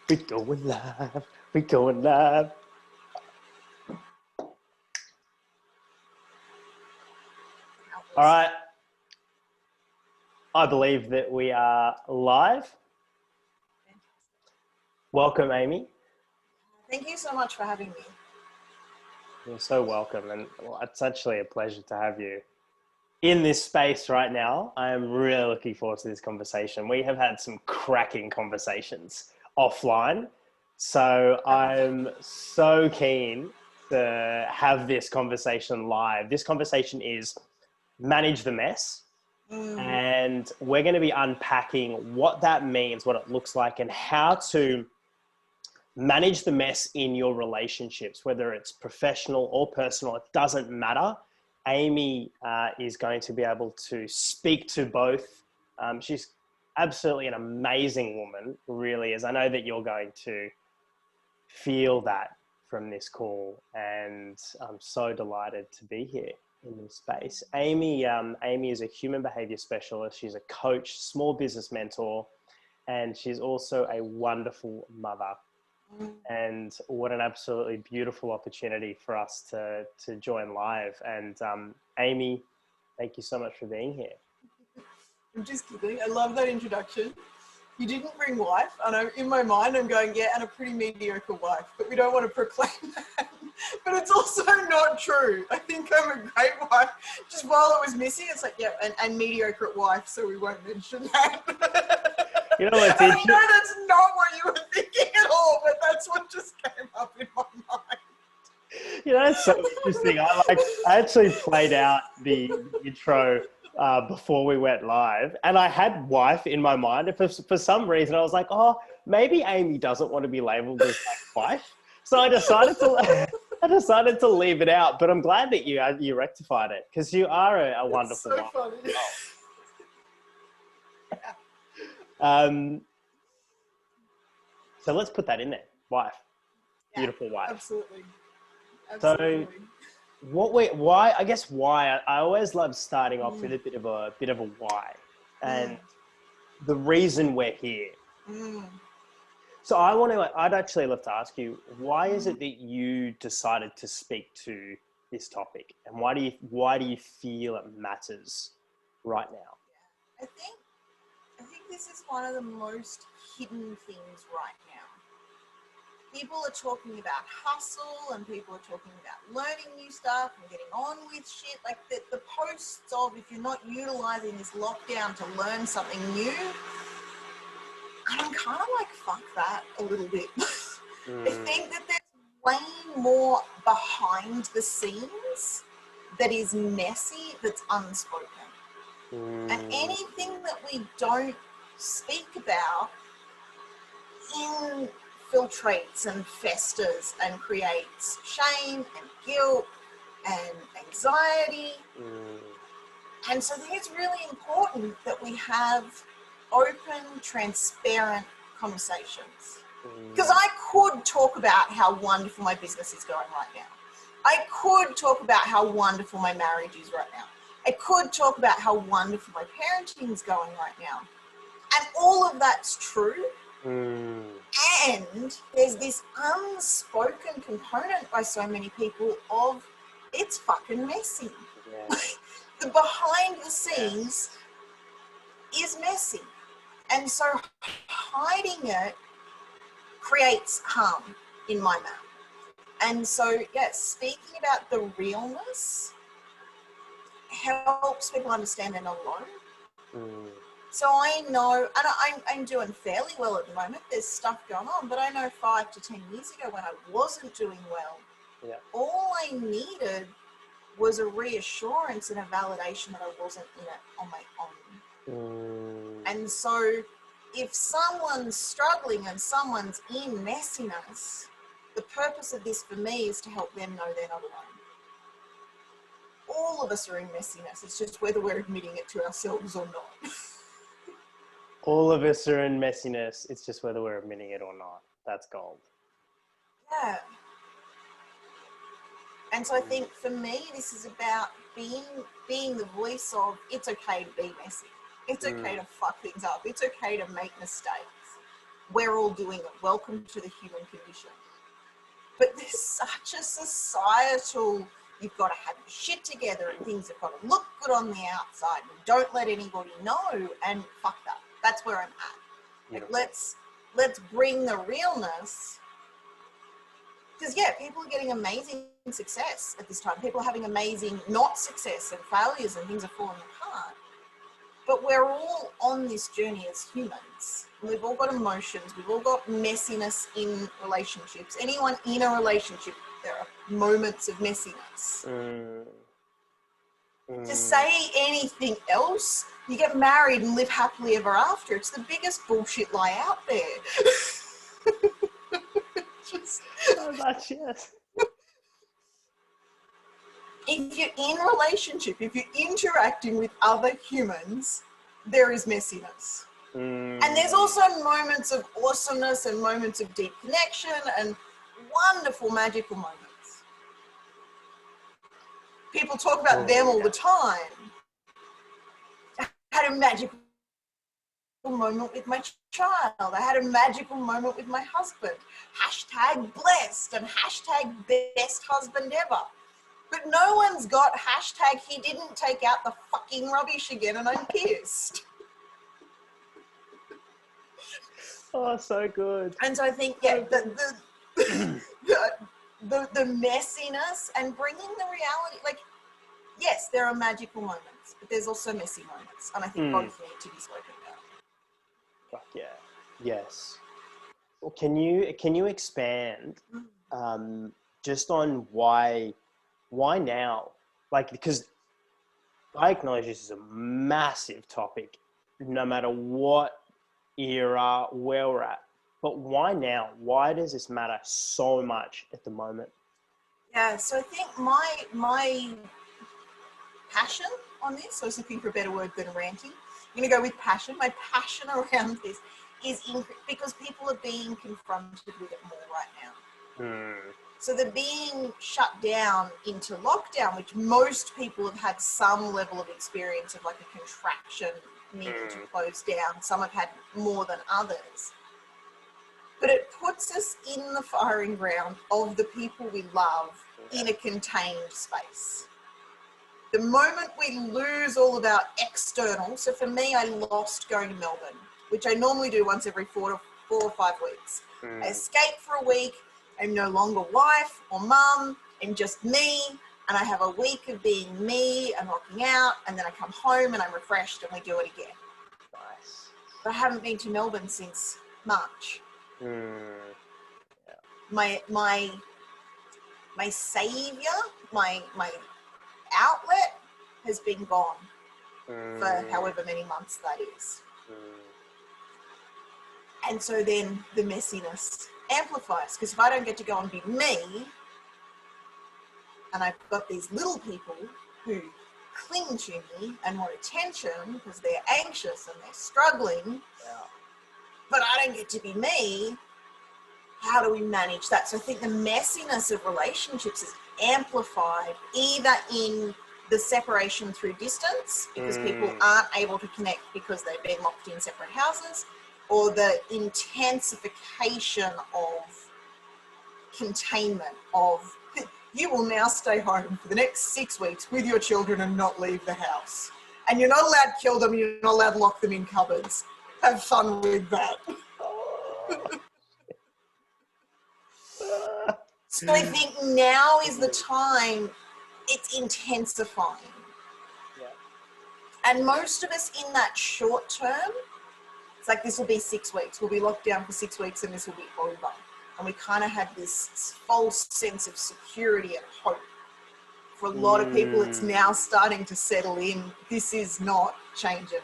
We're going live. We're going live. All right. I believe that we are live. Welcome, Amy. Thank you so much for having me. You're so welcome. And it's actually a pleasure to have you in this space right now. I am really looking forward to this conversation. We have had some cracking conversations offline. So I'm so keen to have this conversation live. This conversation is manage the mess. And we're going to be unpacking what that means, what it looks like, and how to manage the mess in your relationships, whether it's professional or personal, it doesn't matter. Amy is going to be able to speak to both. She's absolutely an amazing woman, really is. I know that you're going to feel that from this call, and I'm so delighted to be here in this space. Amy is a human behavior specialist. She's a coach, small business mentor, and she's also a wonderful mother. And what an absolutely beautiful opportunity for us to join live. And Amy, thank you so much for being here. I'm just kidding. I love that introduction. You didn't bring wife. I know in my mind I'm going, yeah, and a pretty mediocre wife, but we don't want to proclaim that. But it's also not true. I think I'm a great wife. Just while it was missing, it's like, yeah, and mediocre at wife, so we won't mention that. You know what's I know that's not what you were thinking at all, but that's what just came up in my mind. You know, it's so interesting. I actually played out the intro before we went live, and I had wife in my mind. And for some reason, I was like, oh, maybe Amy doesn't want to be labelled as like wife. So I decided to leave it out. But I'm glad that you rectified it, because you are a wonderful wife. Funny. So let's put that in there. Wife. Yeah, beautiful wife. Absolutely. So why I always love starting off with a bit of a why, and the reason we're here. So I'd actually love to ask you, why is it that you decided to speak to this topic, and why do you feel it matters right now? I think this is one of the most hidden things right now. People are talking about hustle, and people are talking about learning new stuff and getting on with shit. Like the posts of, if you're not utilizing this lockdown to learn something new, and I'm kind of like, fuck that a little bit. I think that there's way more behind the scenes that is messy, that's unspoken. And anything that we don't speak about infiltrates and festers and creates shame and guilt and anxiety. And so I think it's really important that we have open, transparent conversations. Because I could talk about how wonderful my business is going right now. I could talk about how wonderful my marriage is right now. I could talk about how wonderful my parenting is going right now. And all of that's true. And there's this unspoken component by so many people of, it's fucking messy. Yeah. The behind the scenes is messy. And so hiding it creates harm in my mouth. And so, speaking about the realness helps people understand they're not alone. So I know, and I'm doing fairly well at the moment. There's stuff going on, but I know 5 to 10 years ago when I wasn't doing well, all I needed was a reassurance and a validation that I wasn't in it on my own. And so if someone's struggling and someone's in messiness, the purpose of this for me is to help them know they're not alone. All of us are in messiness. It's just whether we're admitting it to ourselves or not. All of us are in messiness. It's just whether we're admitting it or not. That's gold. Yeah. And so I think for me, this is about being the voice of, it's okay to be messy. It's okay to fuck things up. It's okay to make mistakes. We're all doing it. Welcome to the human condition. But there's such a societal, you've got to have your shit together and things have got to look good on the outside and don't let anybody know, and fuck that. That's where I'm at. Like, let's bring the realness, because people are getting amazing success at this time. People are having amazing not success and failures and things are falling apart. But we're all on this journey as humans. We've all got emotions. We've all got messiness in relationships. Anyone in a relationship, there are moments of messiness. To say anything else, you get married and live happily ever after. It's the biggest bullshit lie out there. So much, yes. If you're in a relationship, if you're interacting with other humans, there is messiness. And there's also moments of awesomeness and moments of deep connection and wonderful, magical moments. People talk about them all the time. I had a magical moment with my child. I had a magical moment with my husband. Hashtag blessed and hashtag best husband ever. But no one's got hashtag he didn't take out the fucking rubbish again and I'm pissed. Oh, so good. And so I think, the messiness and bringing the reality, like, yes, there are magical moments, but there's also messy moments. And I think both need to be spoken about. Fuck yeah. Yes. Well, can you expand just on why now? Like, because I acknowledge this is a massive topic, no matter what era, where we're at. But why now? Why does this matter so much at the moment? Yeah, so I think my passion on this, I was looking for a better word than ranting. I'm going to go with passion. My passion around this is because people are being confronted with it more right now. So they're being shut down into lockdown, which most people have had some level of experience of, like a contraction needing to close down. Some have had more than others. But it puts us in the firing ground of the people we love in a contained space. The moment we lose all of our external, so for me, I lost going to Melbourne, which I normally do once every 4 or 5 weeks. I escape for a week. I'm no longer wife or mum. I'm just me. And I have a week of being me and rocking out. And then I come home and I'm refreshed and we do it again. Nice. But I haven't been to Melbourne since March. My savior, my outlet has been gone for however many months that is. And so then the messiness amplifies, because if I don't get to go and be me, and I've got these little people who cling to me and want attention because they're anxious and they're struggling, but I don't get to be me, how do we manage that? So I think the messiness of relationships is amplified either in the separation through distance, because people aren't able to connect because they've been locked in separate houses, or the intensification of containment of you will now stay home for the next 6 weeks with your children and not leave the house. And you're not allowed to kill them, you're not allowed to lock them in cupboards. Have fun with that. So I think now is the time, it's intensifying. And most of us in that short term, it's like this will be 6 weeks. We'll be locked down for 6 weeks and this will be over. And we kind of had this false sense of security and hope. For a lot of people, it's now starting to settle in. This is not changing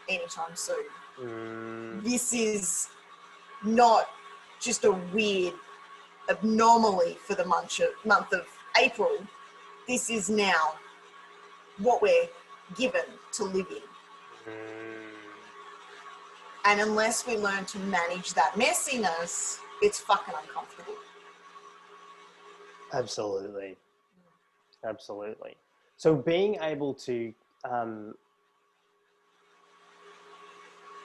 anytime soon. This is not just a weird anomaly for the month of April. This is now what we're given to live in. And unless we learn to manage that messiness, it's fucking uncomfortable. Absolutely. So being able to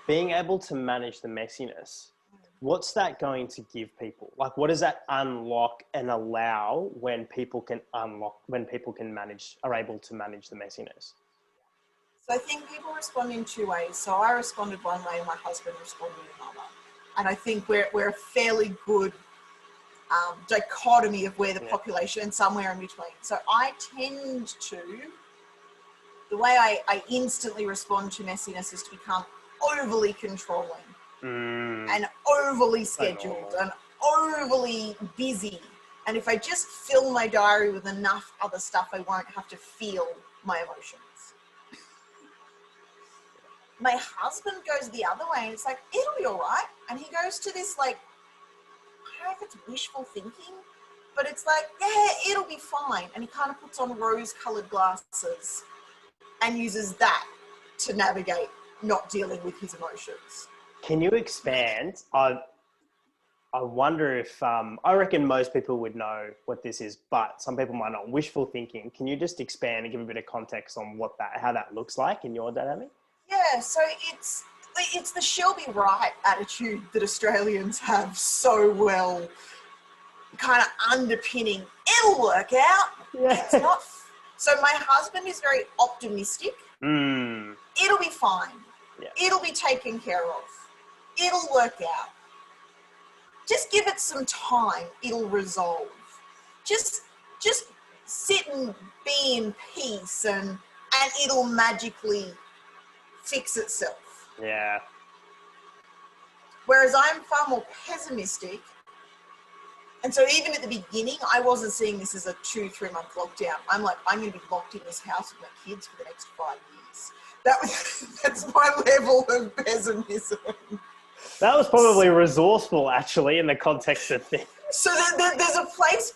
being able to manage the messiness, what's that going to give people? Like, what does that unlock and allow when people can are able to manage the messiness? So I think people respond in two ways. So I responded one way, my husband responded another. And I think we're a fairly good dichotomy of where the population and somewhere in between. So I tend to, the way I instantly respond to messiness is to become overly controlling and overly scheduled and overly busy. And if I just fill my diary with enough other stuff, I won't have to feel my emotions. My husband goes the other way and it's like, it'll be all right. And he goes to this, like, I don't know if it's wishful thinking, but it's like, yeah, it'll be fine. And he kind of puts on rose-colored glasses and uses that to navigate not dealing with his emotions. Can you expand? I wonder if, I reckon most people would know what this is, but some people might not. Wishful thinking. Can you just expand and give a bit of context on how that looks like in your dynamic? Yeah, so it's the she'll be right attitude that Australians have so well, kind of underpinning, it'll work out. Yeah. It's not. So my husband is very optimistic. It'll be fine. Yeah. It'll be taken care of. It'll work out. Just give it some time. It'll resolve. Just sit and be in peace and it'll magically fix itself. Yeah. Whereas I'm far more pessimistic. And so even at the beginning, I wasn't seeing this as a 2-3 month lockdown. I'm like, I'm going to be locked in this house with my kids for the next 5 years. That's my level of pessimism. That was probably resourceful, actually, in the context of things. So there's a place,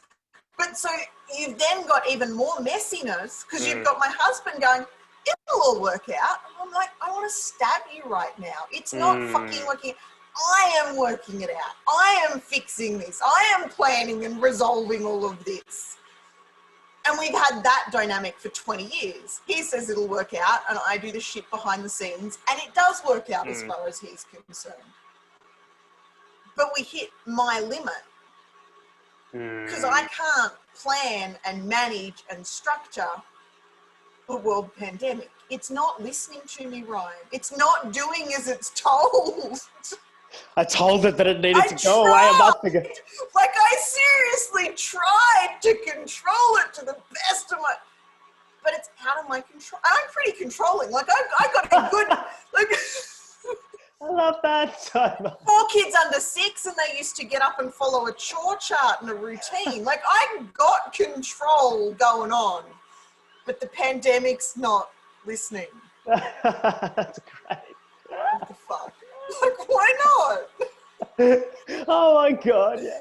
but so you've then got even more messiness because you've got my husband going, it'll all work out. And I'm like, I want to stab you right now. It's not fucking working. I am working it out. I am fixing this. I am planning and resolving all of this. And we've had that dynamic for 20 years. He says it'll work out and I do the shit behind the scenes and it does work out as far as he's concerned. But we hit my limit because I can't plan and manage and structure a world pandemic. It's not listening to me, Ryan. It's not doing as it's told. I told it that it needed to go away a month ago. Like, I seriously tried to control it to the best of my... But it's out of my control. I'm pretty controlling. Like, I got a good... Like, I love that so much. 4 kids under 6 and they used to get up and follow a chore chart and a routine. Like, I got control going on. But the pandemic's not listening. That's great. What the fuck? Like, why not? Oh my God, yeah.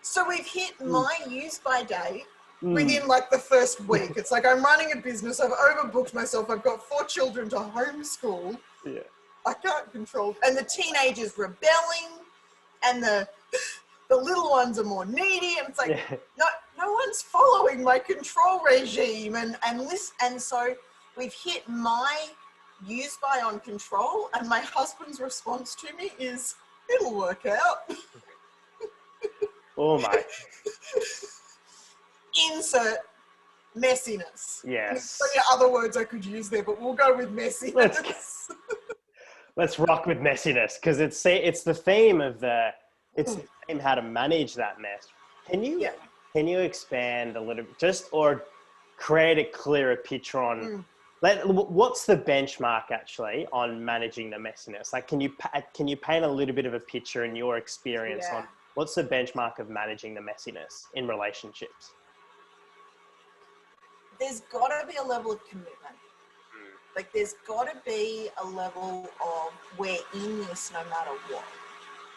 So we've hit my use by date within like the first week. It's like I'm running a business. I've overbooked myself. I've got 4 children to homeschool. Yeah. I can't control. And the teenagers rebelling and the little ones are more needy. And it's like, no one's following my control regime. And so we've hit my use by on control, and my husband's response to me is, it'll work out. Oh my. Insert messiness. Yes. There's other words I could use there, but we'll go with messiness. Let's rock with messiness because it's the theme of how to manage that mess. Can you expand a little bit, or create a clearer picture on what's the benchmark actually on managing the messiness? Like, can you paint a little bit of a picture in your experience on what's the benchmark of managing the messiness in relationships? There's got to be a level of commitment. Like, there's got to be a level of we're in this no matter what.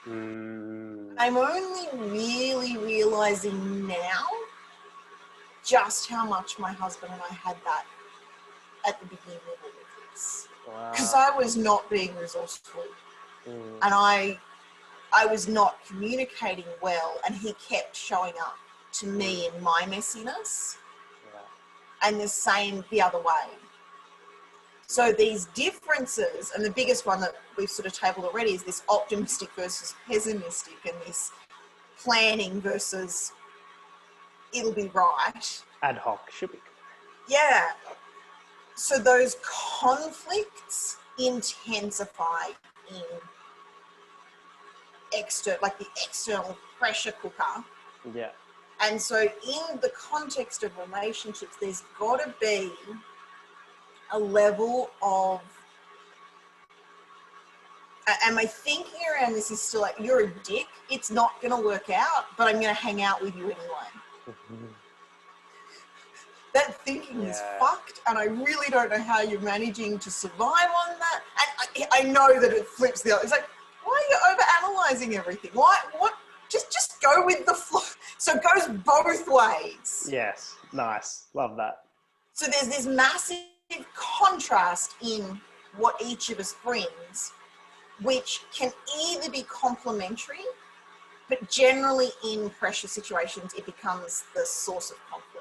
I'm only really realizing now just how much my husband and I had that at the beginning of all of this. Because I was not being resourceful. And I was not communicating well, and he kept showing up to me in my messiness. And the same the other way. So these differences, and the biggest one that we've sort of tabled already is this optimistic versus pessimistic, and this planning versus it'll be right. Ad hoc should be. Yeah. So those conflicts intensify in the external pressure cooker. Yeah. And so in the context of relationships, there's got to be a level of, and my thinking around this is still like, you're a dick, it's not going to work out, but I'm going to hang out with you anyway. Mm-hmm. That thinking is fucked, and I really don't know how you're managing to survive on that. And I know that it flips the other. It's like, why are you over-analysing everything? Why? What? Just go with the flow. So it goes both ways. Yes. Nice. Love that. So there's this massive contrast in what each of us brings, which can either be complementary, but generally in pressure situations, it becomes the source of conflict.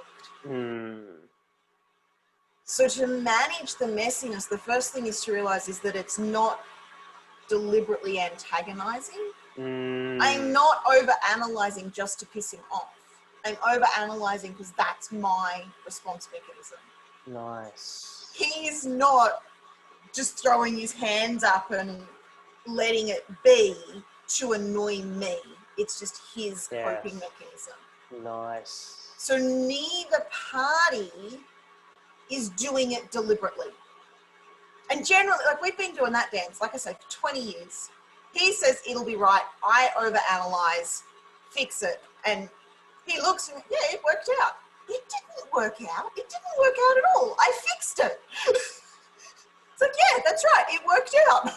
So to manage the messiness, the first thing is to realize is that it's not deliberately antagonizing. I'm not over-analyzing just to piss him off. I'm over-analyzing because that's my response mechanism. Nice. He's not just throwing his hands up and letting it be to annoy me. It's just his coping mechanism. Nice. So neither party is doing it deliberately. And generally, like we've been doing that dance, like I said, for 20 years. He says it'll be right. I overanalyze, fix it. And he looks and, yeah, it worked out. It didn't work out. It didn't work out at all. I fixed it. It's like, yeah, that's right. It worked out.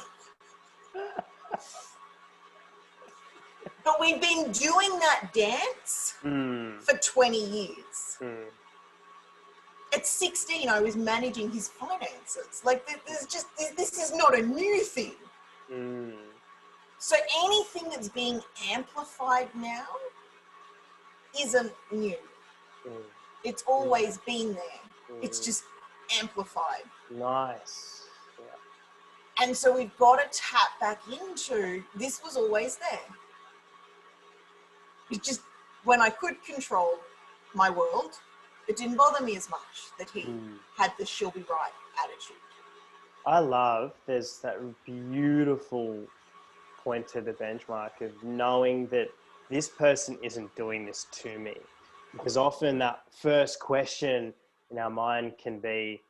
But we've been doing that dance for 20 years. At 16, I was managing his finances. Like, this is not a new thing. So anything that's being amplified now isn't new. It's always been there. It's just amplified. Nice. Yeah. And so we've got to tap back into, this was always there. It just, when I could control my world, it didn't bother me as much that he had the she'll be right attitude. I love, there's that beautiful point to the benchmark of knowing that this person isn't doing this to me. Because often that first question in our mind can be,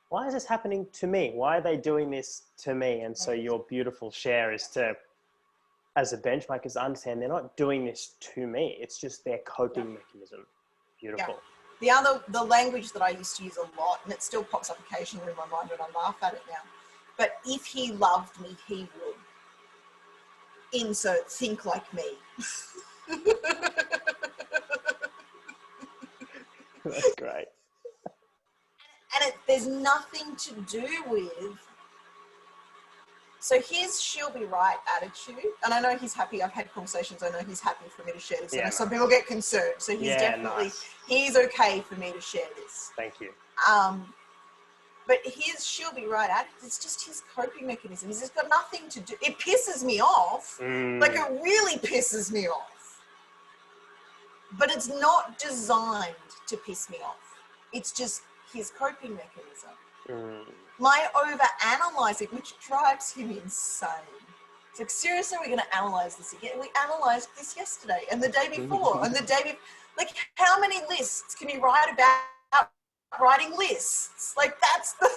why is this happening to me? Why are they doing this to me? And so your beautiful share is to, as a benchmark, is to understand they're not doing this to me. It's just their coping mechanism. Beautiful. Yeah. The language that I used to use a lot, and it still pops up occasionally in my mind when I laugh at it now, but if he loved me, he would. Insert think like me. That's great. And there's nothing to do with, so his she'll be right attitude, and I know he's happy, I've had conversations, I know he's happy for me to share this. I know some people get concerned, so he's definitely, he's okay for me to share this. Thank you. But his she'll be right attitude, it's just his coping mechanism. It's got nothing to do, it pisses me off, like it really pisses me off. But it's not designed to piss me off. It's just his coping mechanism. My over-analyzing, which drives him insane. It's like, seriously, we're going to analyze this again? We analyzed this yesterday and the day before and the day before. Like, how many lists can you write about writing lists? Like, that's the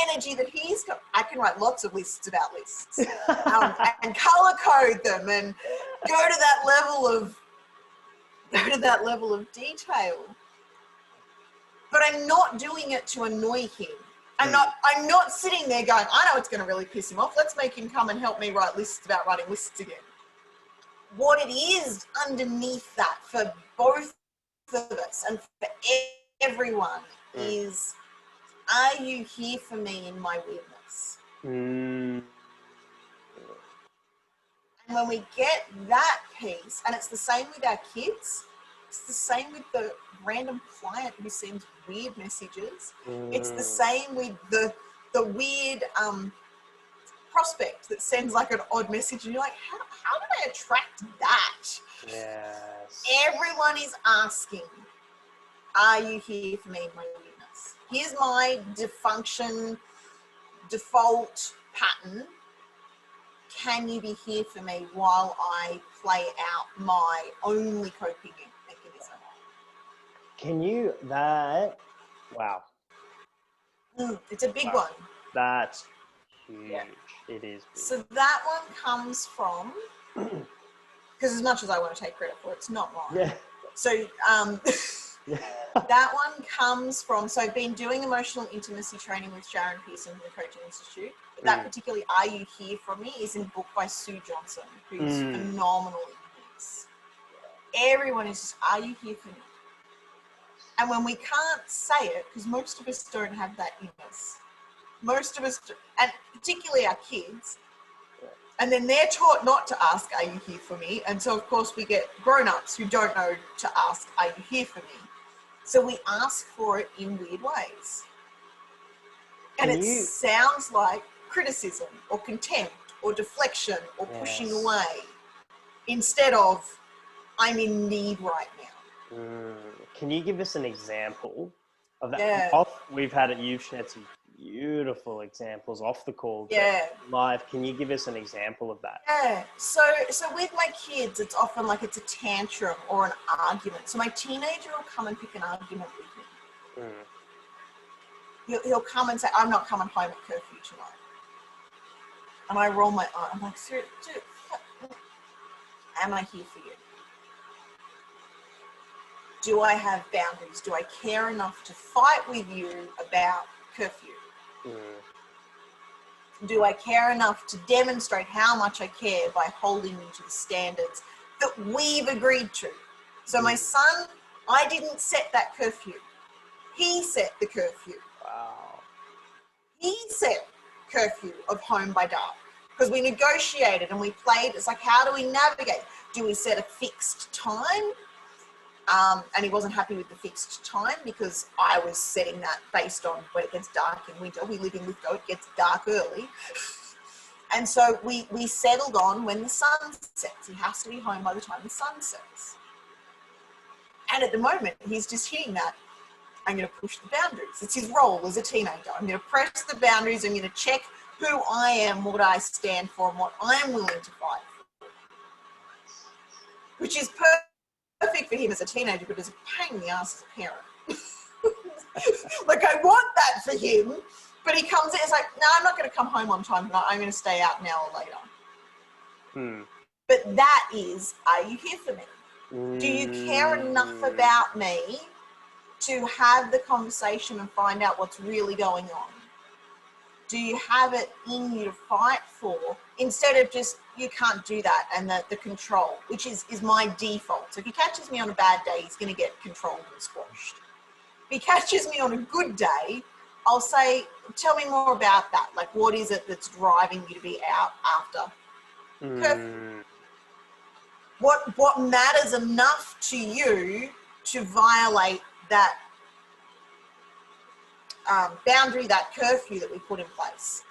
energy that he's got. I can write lots of lists about lists and color code them and go to that level of detail. But I'm not doing it to annoy him. I'm not sitting there going, I know it's going to really piss him off. Let's make him come and help me write lists about writing lists again. What it is underneath that for both of us and for everyone is, are you here for me in my weirdness? And when we get that piece, and it's the same with our kids, it's the same with the random client who sends weird messages. It's the same with the the weird prospect that sends like an odd message, and you're like, how did I attract that? Yes. Everyone is asking, are you here for me in my weirdness? Here's my default pattern. Can you be here for me while I play out my only coping mechanism? Can you, wow. It's a big Wow. one. That's huge. Yeah. It is big. So that one comes from, because as much as I want to take credit for it, it's not mine. Yeah. So that one comes from, so I've been doing emotional intimacy training with Sharon Pearson from the Coaching Institute. But that particularly Are You Here For Me is in a book by Sue Johnson, who's phenomenal in this. Everyone is just, are you here for me? And when we can't say it, because most of us don't have that in us, most of us, and particularly our kids, and then they're taught not to ask, are you here for me? And so, of course, we get grown-ups who don't know to ask, are you here for me? So we ask for it in weird ways. And it sounds like criticism or contempt or deflection or pushing away instead of, I'm in need right now. Can you give us an example of that? Yeah. You've shared some beautiful examples off the call. Yeah. Live. Can you give us an example of that? Yeah. So with my kids, it's often like it's a tantrum or an argument. So my teenager will come and pick an argument with me. He'll come and say, I'm not coming home at curfew tonight. And I roll my eye. I'm like, seriously, dude, am I here for you? Do I have boundaries? Do I care enough to fight with you about curfew? Do I care enough to demonstrate how much I care by holding you to the standards that we've agreed to? So my son, I didn't set that curfew. He set the curfew. Wow. He set curfew of home by dark because we negotiated and we played. It's like, how do we navigate? Do we set a fixed time? And he wasn't happy with the fixed time because I was setting that based on when it gets dark in winter. We live in Lithgow, it gets dark early. And so we settled on when the sun sets. He has to be home by the time the sun sets. And at the moment, he's just hitting that. I'm going to push the boundaries. It's his role as a teenager. I'm going to press the boundaries. I'm going to check who I am, what I stand for, and what I'm willing to fight for. Which is perfect for him as a teenager, but it's a pain in the ass as a parent. Like, I want that for him, but he comes in, it's like, no, I'm not going to come home on time tonight. I'm going to stay out an hour later. But that is, are you here for me? Do you care enough about me to have the conversation and find out what's really going on? Do you have it in you to fight for instead of just, you can't do that, and the control, which is my default. So if he catches me on a bad day, he's going to get controlled and squashed. If he catches me on a good day, I'll say, tell me more about that. Like, what is it that's driving you to be out after curfew? What matters enough to you to violate that boundary, that curfew that we put in place?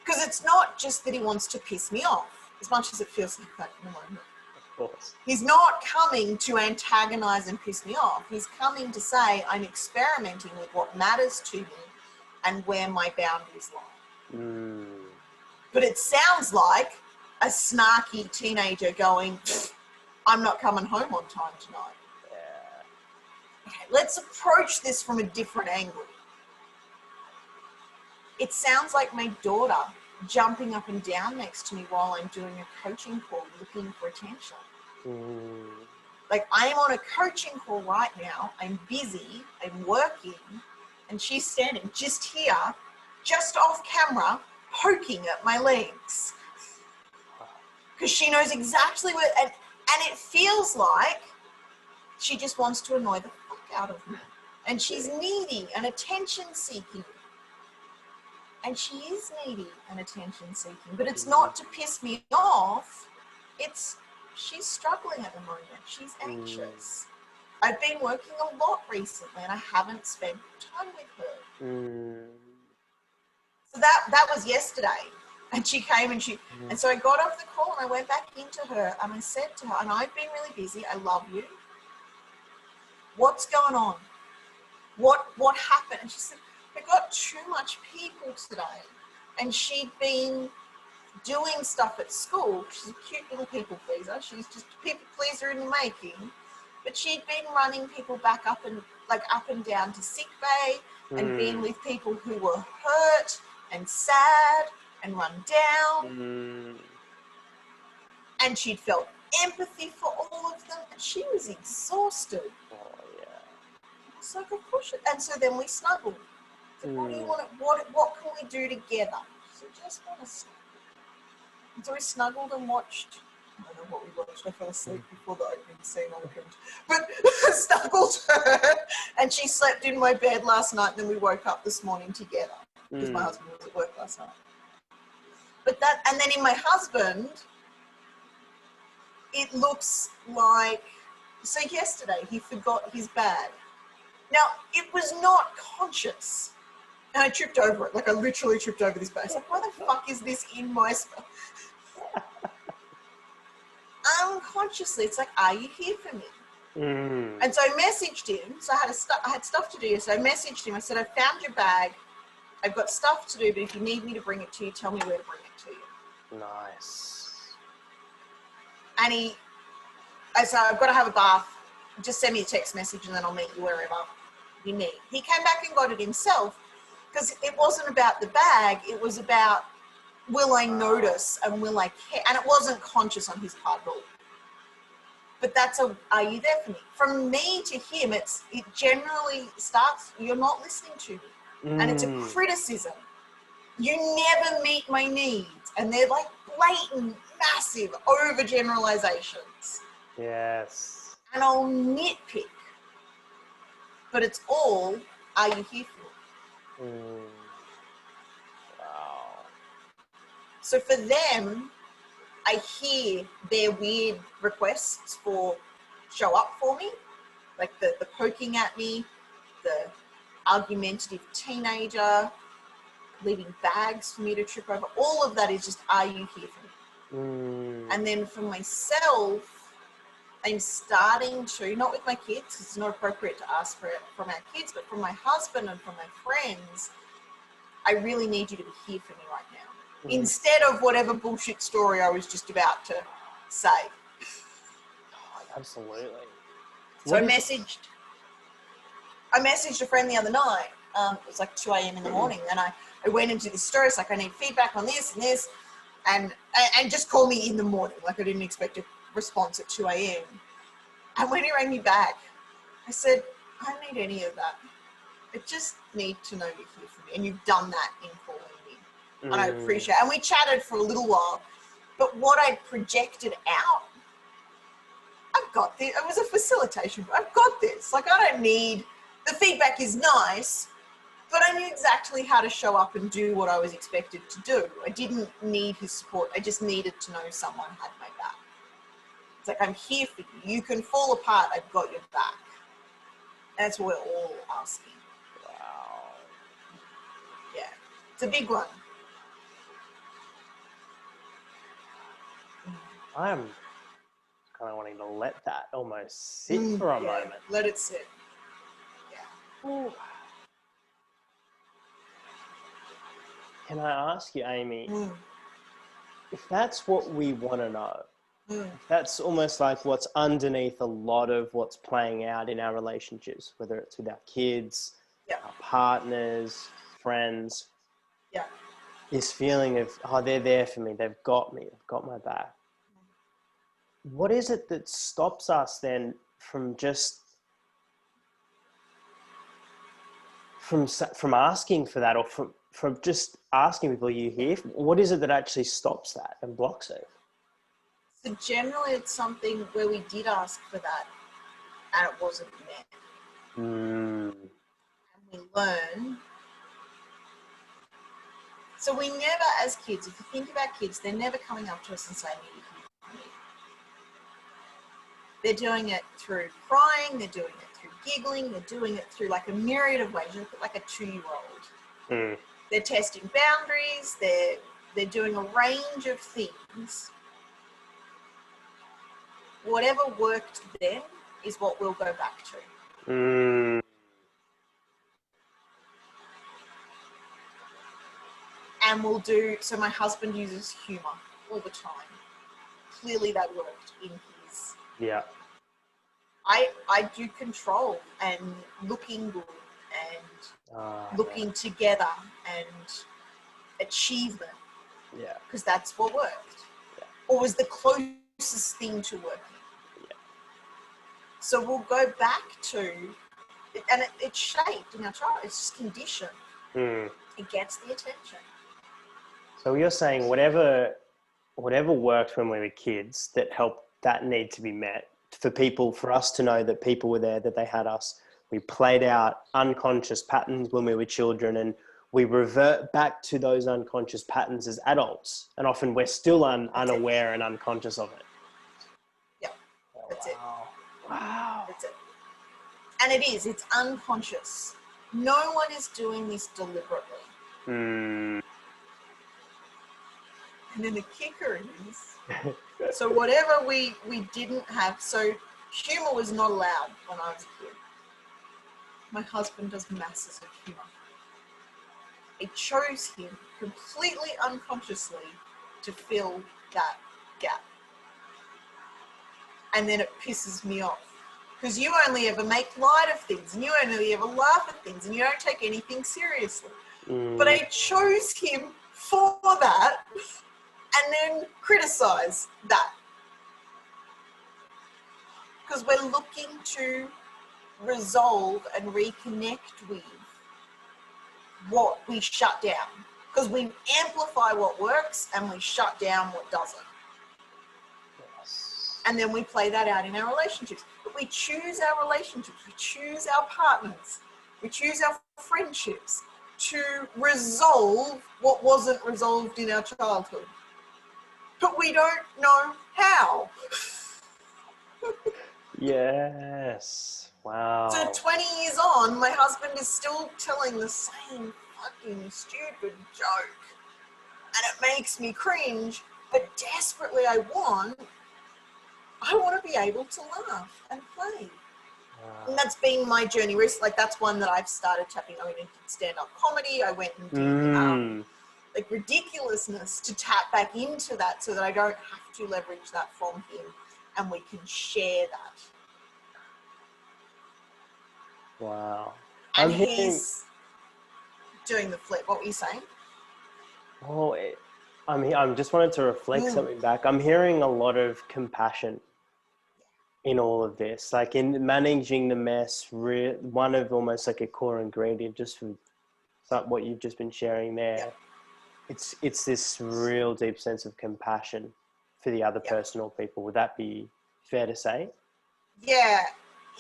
Because it's not just that he wants to piss me off, as much as it feels like that in the moment. Of course. He's not coming to antagonize and piss me off. He's coming to say, I'm experimenting with what matters to me and where my boundaries lie. But it sounds like a snarky teenager going, I'm not coming home on time tonight. Yeah. Okay, let's approach this from a different angle. It sounds like my daughter jumping up and down next to me while I'm doing a coaching call looking for attention. Like, I am on a coaching call right now. I'm busy. I'm working. And she's standing just here, just off camera, poking at my legs. Because she knows exactly where, and it feels like she just wants to annoy the fuck out of me. And she's needy and attention seeking. And she is needy and attention seeking, but it's not to piss me off. It's, she's struggling at the moment. She's anxious. I've been working a lot recently and I haven't spent time with her. So that was yesterday. And she came and and so I got off the call and I went back into her and I said to her, and I've been really busy, I love you. What's going on? What happened? And she said, I got too much people today. And she'd been doing stuff at school. She's a cute little people pleaser. She's just a people pleaser in the making. But she'd been running people back up and down to sick bay and been with people who were hurt and sad and run down. And she'd felt empathy for all of them, and she was exhausted. Oh, yeah. So I could push it. And so then we snuggled. So what do you want? What can we do together? So just want to snuggle. And so we snuggled and watched. I don't know what we watched. I fell asleep before the opening scene opened. But snuggled her, and she slept in my bed last night. And then we woke up this morning together because my husband was at work last night. But and then in my husband, it looks like. So yesterday he forgot his bag. Now, it was not conscious. And I tripped over it. Like, I literally tripped over this bag. I was like, why the fuck is this in my space? Unconsciously, it's like, are you here for me? And so I messaged him. So I had stuff to do. So I messaged him. I said, I found your bag. I've got stuff to do, but if you need me to bring it to you, tell me where to bring it to you. Nice. And I said, I've got to have a bath. Just send me a text message and then I'll meet you wherever you need. He came back and got it himself because it wasn't about the bag. It was about, will I notice and will I care? And it wasn't conscious on his part at all. But that's are you there for me? From me to him, it generally starts, you're not listening to me. And it's a criticism. You never meet my needs. And they're like blatant, massive overgeneralizations. Yes. And I'll nitpick. But it's all, are you here for me? Wow. So for them, I hear their weird requests for show up for me. Like the poking at me, the argumentative teenager, leaving bags for me to trip over. All of that is just, are you here for me? And then for myself, I'm starting to, not with my kids, because it's not appropriate to ask for it from our kids, but from my husband and from my friends, I really need you to be here for me right now. Instead of whatever bullshit story I was just about to say. Oh, absolutely. So I messaged a friend the other night. It was like 2 a.m. in the morning, and I went into this story. It's like, I need feedback on this and this, and just call me in the morning. Like, I didn't expect a response at 2 a.m. And when he rang me back, I said, I don't need any of that. I just need to know you're here for me, and you've done that in calling me. And I appreciate it. And we chatted for a little while, but what I projected out, I've got this. It was a facilitation. I've got this. Like, I don't need, the feedback is nice, but I knew exactly how to show up and do what I was expected to do. I didn't need his support. I just needed to know someone had my back. It's like, I'm here for you. You can fall apart. I've got your back. That's what we're all asking. Wow. Yeah. It's a big one. I'm kind of wanting to let that almost sit for a moment. Let it sit. Yeah. Ooh. Can I ask you, Amy, if that's what we want to know, if that's almost like what's underneath a lot of what's playing out in our relationships, whether it's with our kids, our partners, friends, this feeling of, oh, they're there for me, they've got me, they've got my back. What is it that stops us then from just from asking for that, or from just asking people, are you here? What is it that actually stops that and blocks it? So generally it's something where we did ask for that and it wasn't met. And we learn. So we never, as kids, if you think about kids, they're never coming up to us and saying, are you here for me? They're doing it through crying, they're doing it through giggling, they're doing it through like a myriad of ways. You look at like a 2-year-old. They're testing boundaries. They're doing a range of things. Whatever worked then is what we'll go back to. Mm. And we'll do, so my husband uses humor all the time. Clearly that worked in his. Yeah. I do control and looking good and looking together and achievement. Yeah. Because that's what worked. Yeah. Or was the closest thing to working. Yeah. So we'll go back to, and it's shaped in our child, it's just conditioned. Mm. It gets the attention. So you're saying whatever worked when we were kids that helped that need to be met for us to know that people were there, that they had us. We played out unconscious patterns when we were children, and we revert back to those unconscious patterns as adults. And often we're still unaware and unconscious of it. Yeah, that's it. Wow. That's it. And it's unconscious. No one is doing this deliberately. Mm. And then the kicker is, so whatever we didn't have, so humor was not allowed when I was a kid. My husband does masses of humor. It chose him completely unconsciously to fill that gap. And then it pisses me off. Because you only ever make light of things, and you only ever laugh at things, and you don't take anything seriously. Mm. But I chose him for that, and then criticize that. Because we're looking to resolve and reconnect with what we shut down. Because we amplify what works and we shut down what doesn't. Yes. And then we play that out in our relationships. But we choose our relationships, we choose our partners, we choose our friendships to resolve what wasn't resolved in our childhood. But we don't know how. Yes. Wow. So 20 years on, my husband is still telling the same fucking stupid joke. And it makes me cringe, but desperately I want to be able to laugh and play. Wow. And that's been my journey recently. Like, that's one that I've started tapping. I went into stand-up comedy. I went and did like ridiculousness to tap back into that so that I don't have to leverage that from him and we can share that. Wow. And he's doing the flip. What were you saying? Oh, I'm just wanted to reflect something back. I'm hearing a lot of compassion in all of this, like in managing the mess. One of almost like a core ingredient, just from what you've just been sharing there. Yep. It's this real deep sense of compassion for the other person or people. Would that be fair to say? Yeah,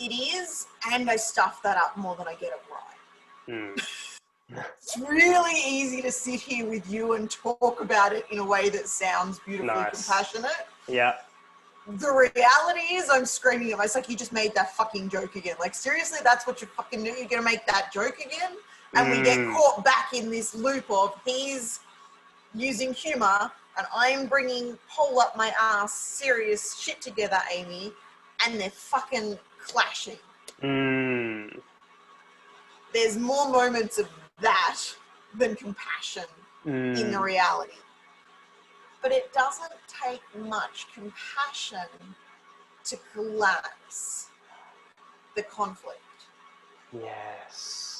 it is, and I stuff that up more than I get it right. It's really easy to sit here with you and talk about it in a way that sounds beautifully compassionate. Yeah. The reality is I'm screaming at myself, like, you just made that fucking joke again. Like, seriously, that's what you fucking do? You're going to make that joke again? And we get caught back in this loop of he's using humor and I'm bringing pull up my ass serious shit together, Amy, and they're fucking clashing. There's more moments of that than compassion in the reality. But it doesn't take much compassion to collapse the conflict. Yes.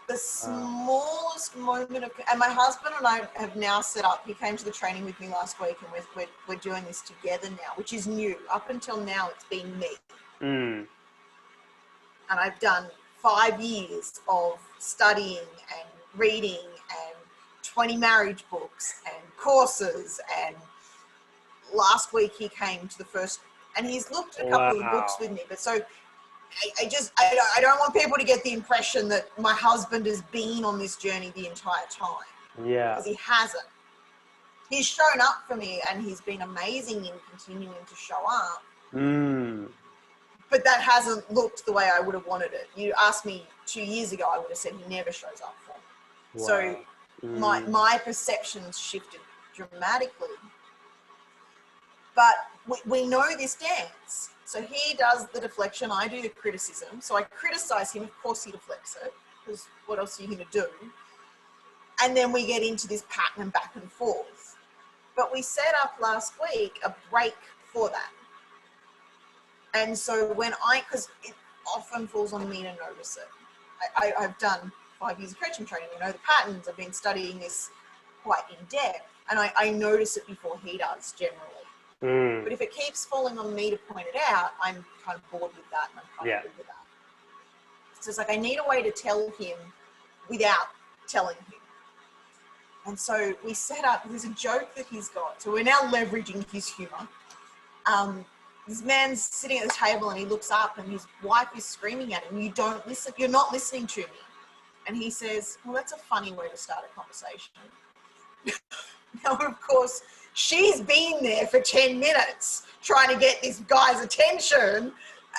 The smallest moment of, and my husband and I have now set up, he came to the training with me last week and we're doing this together now, which is new. Up until now, it's been me. And I've done 5 years of studying and reading and 20 marriage books and courses, and last week he came to the first, and he's looked at a couple of the books with me, but so I don't want people to get the impression that my husband has been on this journey the entire time. Yeah. Because he hasn't. He's shown up for me and he's been amazing in continuing to show up. But that hasn't looked the way I would have wanted it. You asked me 2 years ago, I would have said he never shows up for So Wow. my perceptions shifted dramatically. But we know this dance. So he does the deflection, I do the criticism. So I criticize him, of course he deflects it, because what else are you going to do? And then we get into this pattern and back and forth. But we set up last week a break for that. And so because it often falls on me to notice it. I've done 5 years of coaching training. I know the patterns. I've been studying this quite in depth. And I notice it before he does generally. But if it keeps falling on me to point it out, I'm kind of bored with that and I'm kind of good with that. So it's like I need a way to tell him without telling him. And so we set up, there's a joke that he's got. So we're now leveraging his humor. This man's sitting at the table and he looks up and his wife is screaming at him, you're not listening to me. And he says, well, that's a funny way to start a conversation. Now, of course, she's been there for 10 minutes trying to get this guy's attention,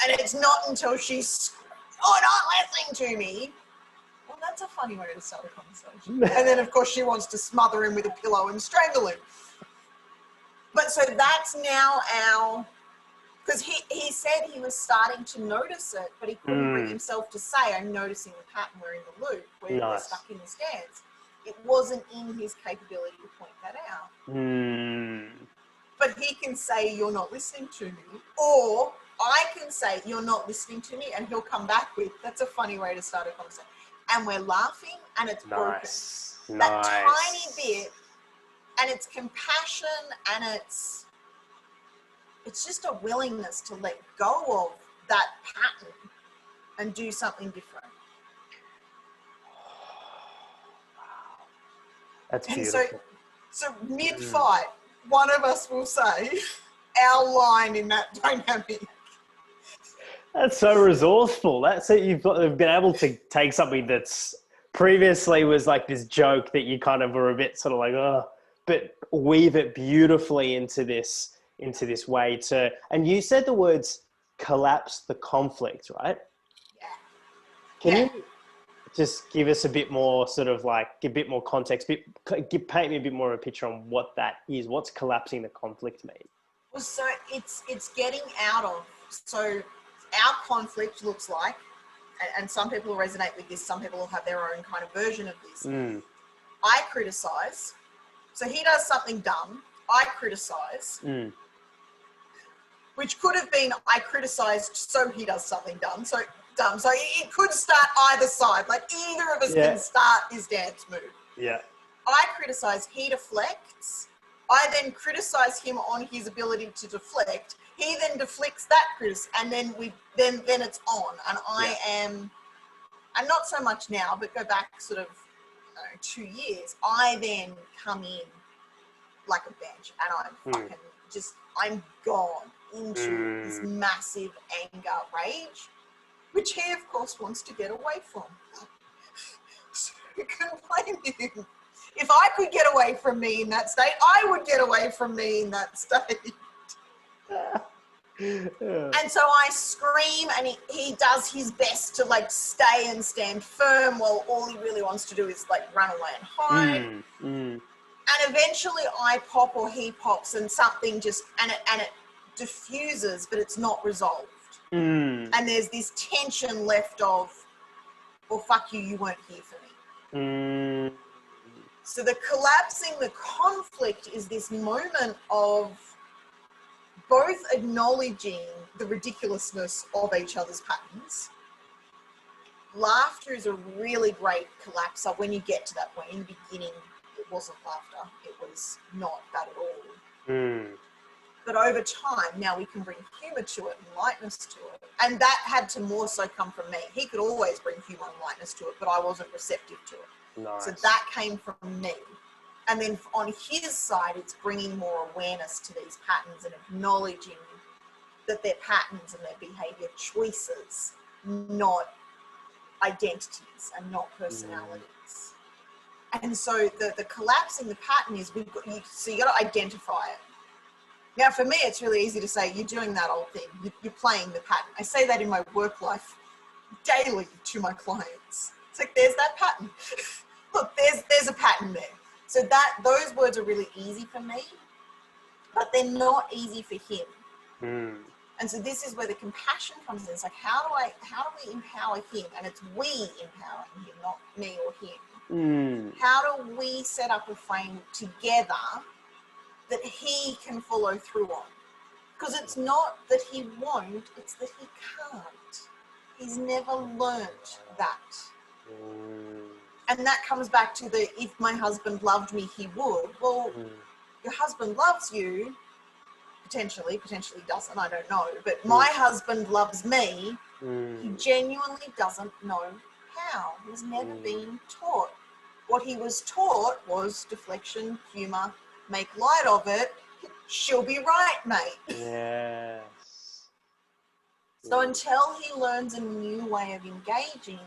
and it's not until she's, not listening to me. Well, that's a funny way to start a conversation. And then, of course, she wants to smother him with a pillow and strangle him. But so that's now because he said he was starting to notice it, but he couldn't bring himself to say, I'm noticing the pattern, we're in the loop, we're stuck in this dance. It wasn't in his capability to point that out. But he can say, you're not listening to me. Or I can say, you're not listening to me, and he'll come back with, that's a funny way to start a conversation. And we're laughing, and it's broken. That tiny bit, and it's compassion, and it's just a willingness to let go of that pattern and do something different. That's beautiful. And so mid-fight, one of us will say our line in that dynamic. That's so resourceful. That's it. You've been able to take something that's previously was like this joke that you kind of were a bit sort of like, but weave it beautifully into this way to, and you said the words collapse the conflict, right? Yeah. Can you just give us a bit more sort of like a bit more context, paint me a bit more of a picture on what that is? What's collapsing the conflict mean? Well, so it's getting out of, so our conflict looks like, and some people will resonate with this, some people will have their own kind of version of this. I criticize. So he does something dumb. I criticize. Which could have been I criticized so he does something dumb. So it could start either side. Like either of us can start his dance move. Yeah. I criticize, he deflects. I then criticize him on his ability to deflect. He then deflects that criticism, and then then it's on. And I am, and not so much now, but go back sort of 2 years. I then come in like a bench, and I'm gone into this massive anger, rage, which he, of course, wants to get away from. So you can blame him. If I could get away from me in that state, I would get away from me in that state. And so I scream, and he does his best to like stay and stand firm while all he really wants to do is like run away and hide. And eventually I pop or he pops, and something just, and it diffuses, but it's not resolved. And there's this tension left of, well, fuck you, you weren't here for me. So the collapsing the conflict is this moment of both acknowledging the ridiculousness of each other's patterns. Laughter is a really great collapser when you get to that point. In the beginning, it wasn't laughter. It was not that at all. But over time, now we can bring humour to it and lightness to it. And that had to more so come from me. He could always bring humour and lightness to it, but I wasn't receptive to it. Nice. So that came from me. And then on his side, it's bringing more awareness to these patterns and acknowledging that they're patterns and their behaviour choices, not identities and not personalities. And so the collapsing the pattern is, so you got to identify it. Now, for me, it's really easy to say, you're doing that old thing. You're playing the pattern. I say that in my work life daily to my clients. It's like, there's that pattern. look, there's a pattern there. So those words are really easy for me, but they're not easy for him. Mm. And so this is where the compassion comes in. It's like, how do we empower him? And it's we empowering him, not me or him. Mm. How do we set up a frame together that he can follow through on? Because it's not that he won't, it's that he can't. He's never learnt that. And that comes back to the, if my husband loved me, he would. Well, your husband loves you, potentially doesn't, I don't know. But my husband loves me. He genuinely doesn't know how. He's never been taught. What he was taught was deflection, humour, make light of it. She'll be right, mate. Yes. So until he learns a new way of engaging,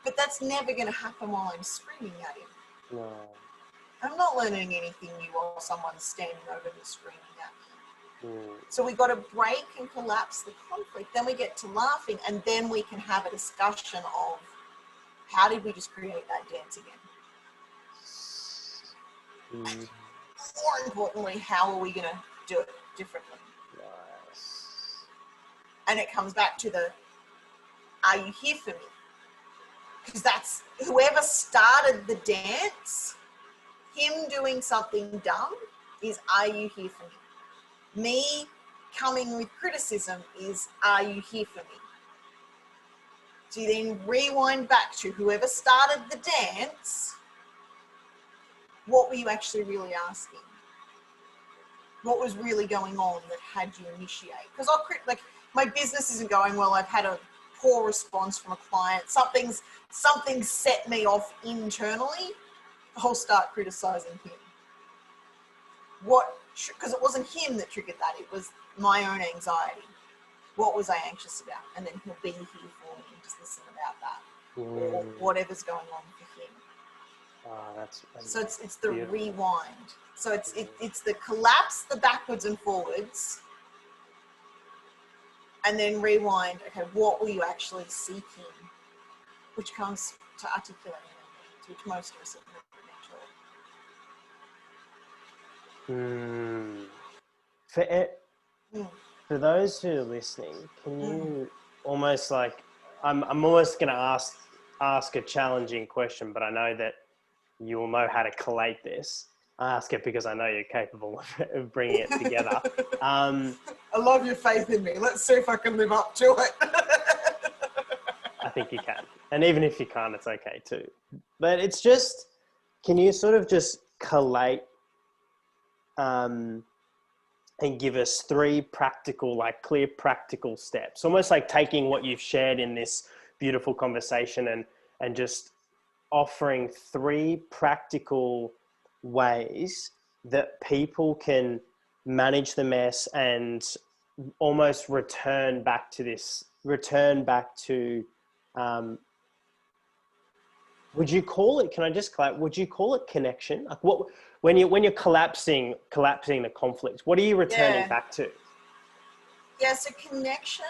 but that's never going to happen while I'm screaming at him. No. I'm not learning anything new while someone's standing over me screaming at me. So we've got to break and collapse the conflict. Then we get to laughing, and then we can have a discussion of how did we just create that dance again? More importantly, how are we going to do it differently? Nice. And it comes back to the, are you here for me? Because that's whoever started the dance, him doing something dumb is, are you here for me? Me coming with criticism is, are you here for me? So you then rewind back to whoever started the dance, what were you actually really asking? What was really going on that had you initiate? Because like, my business isn't going well. I've had a poor response from a client. Something's set me off internally. I'll start criticizing him. Because it wasn't him that triggered that. It was my own anxiety. What was I anxious about? And then he'll be here for me and just listen about that. Or whatever's going on for him. That's so it's the beautiful. Rewind. So it's the collapse, the backwards and forwards, and then rewind. Okay, what were you actually seeking? Which comes to articulating it, which most of us have never. For those who are listening, can you almost like, I'm almost going to ask a challenging question, but I know that you will know how to collate this. I ask it because I know you're capable of bringing it together. I love your faith in me. Let's see if I can live up to it. I think you can. And even if you can't, it's okay too. But it's just, can you sort of just collate and give us 3 practical, like clear practical steps, almost like taking what you've shared in this beautiful conversation and just offering 3 practical ways that people can manage the mess and almost return back to, would you call it, can I just clarify, would you call it connection? Like when you're collapsing the conflict, what are you returning back to? Yeah, so connection.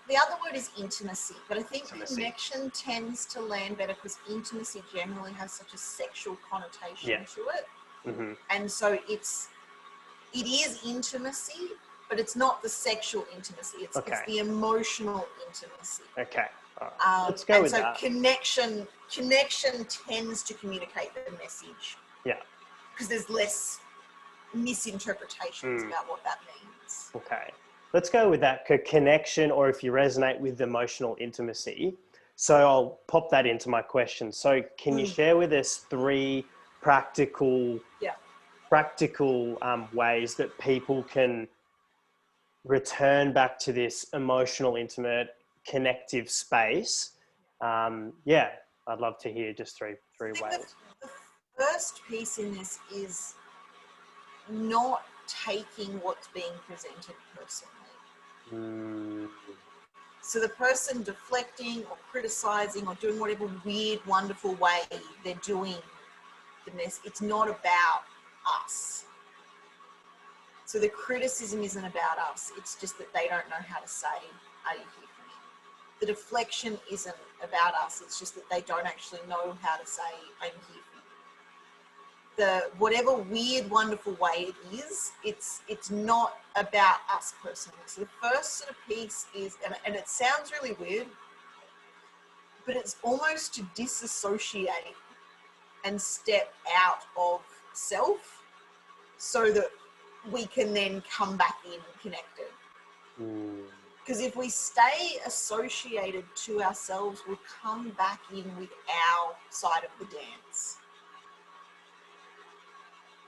The other word is intimacy, but I think connection tends to land better because intimacy generally has such a sexual connotation to it. And so it is intimacy, but it's not the sexual intimacy. It's the emotional intimacy. Okay. Right. Let's go with that. Connection tends to communicate the message. Yeah. Because there's less misinterpretations about what that means. Okay. Let's go with that connection, or if you resonate with emotional intimacy. So I'll pop that into my question. So can you share with us 3 practical ways that people can return back to this emotional, intimate, connective space? I'd love to hear just 3 ways. The first piece in this is not taking what's being presented personally. So the person deflecting or criticizing or doing whatever weird, wonderful way they're doing the mess, it's not about us. So the criticism isn't about us. It's just that they don't know how to say, are you here for me? the deflection isn't about us. It's just that they don't actually know how to say, I'm here for you. Whatever weird, wonderful way it is, it's not about us personally. So the first sort of piece is, and it sounds really weird, but it's almost to disassociate and step out of self so that we can then come back in connected. Because if we stay associated to ourselves, we'll come back in with our side of the dance.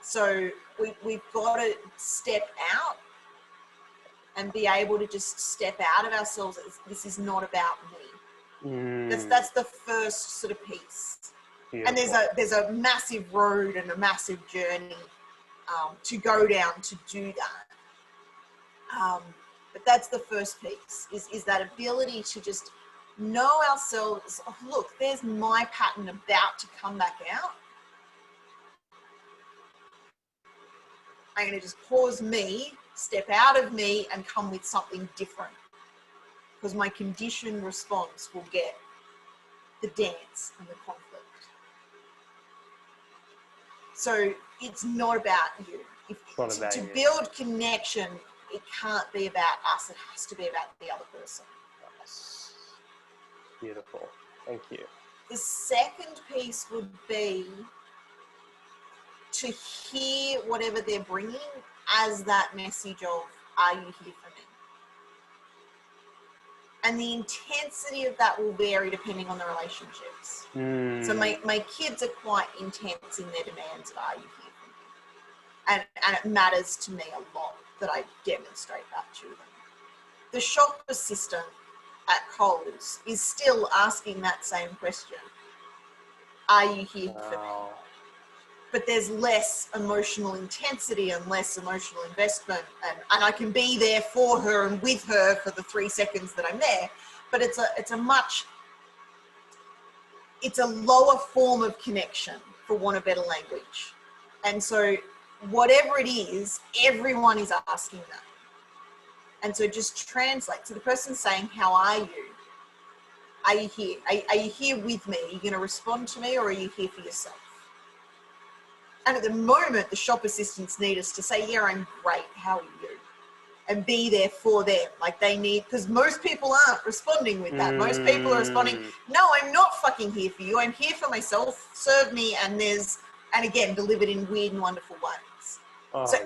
So we've got to step out and be able to just step out of ourselves. This is not about me. That's the first sort of piece. Beautiful. And there's a massive road and a massive journey to go down to do that. But that's the first piece, is that ability to just know ourselves. Oh, look, there's my pattern about to come back out. I'm going to just pause me, step out of me, and come with something different. Because my conditioned response will get the dance and the conflict. So it's not about you. To build connection, it can't be about us. It has to be about the other person. Nice. Beautiful. Thank you. The second piece would be to hear whatever they're bringing as that message of, are you here for me? And the intensity of that will vary depending on the relationships. So my kids are quite intense in their demands of, are you here for me? And it matters to me a lot that I demonstrate that to them. The shop assistant at Coles is still asking that same question. Are you here for me? But there's less emotional intensity and less emotional investment, and I can be there for her and with her for the 3 seconds that I'm there. But it's a lower form of connection, for want of better language. And so whatever it is, everyone is asking that. And so just translate. So the person saying, how are you? Are you here? Are you here with me? Are you going to respond to me, or are you here for yourself? And at the moment, the shop assistants need us to say, yeah, I'm great. How are you? And be there for them. Like they need, because most people aren't responding with that. Most people are responding, no, I'm not fucking here for you. I'm here for myself. Serve me. And again, delivered in weird and wonderful ways. So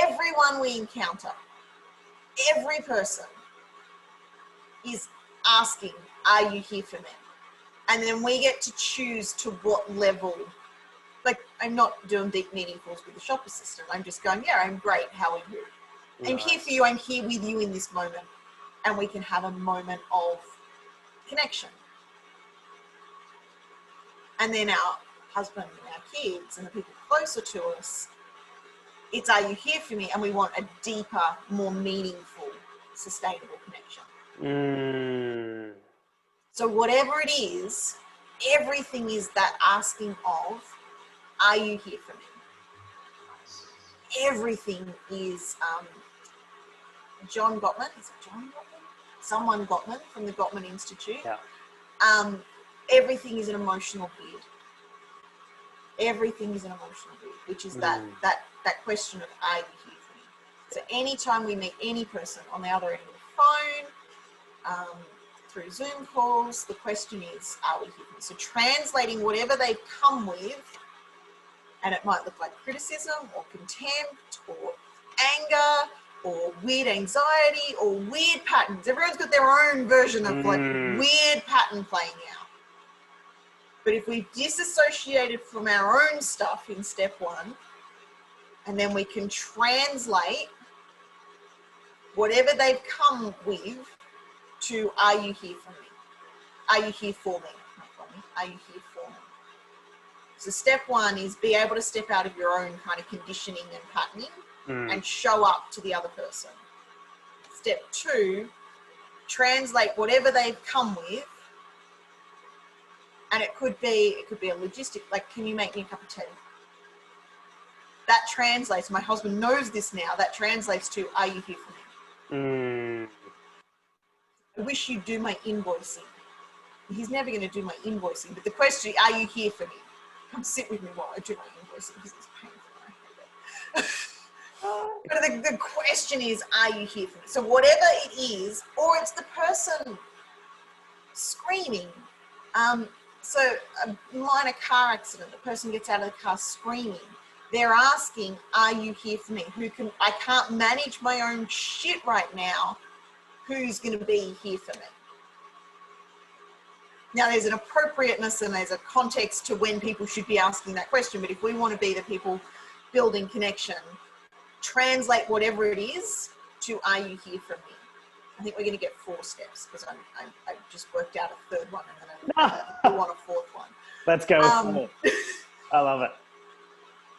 everyone we encounter, every person is asking, are you here for me? And then we get to choose to what level. Like, I'm not doing deep meaningfuls with the shop assistant. I'm just going, yeah, I'm great. How are you? I'm here for you. I'm here with you in this moment. And we can have a moment of connection. And then our husband and our kids and the people closer to us, it's, are you here for me? And we want a deeper, more meaningful, sustainable connection. So whatever it is, everything is that asking of, are you here for me? Everything is John Gottman. Is it John Gottman? Someone Gottman from the Gottman Institute. Yeah. Everything is an emotional bid. Everything is an emotional bid, which is that question of, are you here for me? So anytime we meet any person on the other end of the phone, through Zoom calls, the question is, are we here for me? So translating whatever they've come with, and it might look like criticism or contempt or anger or weird anxiety or weird patterns. Everyone's got their own version of like weird pattern playing out. But if we've disassociated from our own stuff in step one, and then we can translate whatever they've come with to, are you here for me? Are you here for me? Not for me. Are you here for me? So step one is be able to step out of your own kind of conditioning and patterning and show up to the other person. Step two, translate whatever they've come with. And it could be a logistic, like, can you make me a cup of tea? That translates, my husband knows this now, that translates to, are you here for me? wish you'd do my invoicing. He's never going to do my invoicing. But the question, are you here for me? Come sit with me while I do my invoicing because it's painful. But the question is, are you here for me? So whatever it is, or it's the person screaming. So a minor car accident, the person gets out of the car screaming. They're asking, are you here for me? I can't manage my own shit right now. Who's going to be here for me? Now, there's an appropriateness and there's a context to when people should be asking that question. But if we want to be the people building connection, translate whatever it is to, are you here for me? I think we're going to get 4 steps because I just worked out a third one and then I want a 4th one. Let's go. I love it.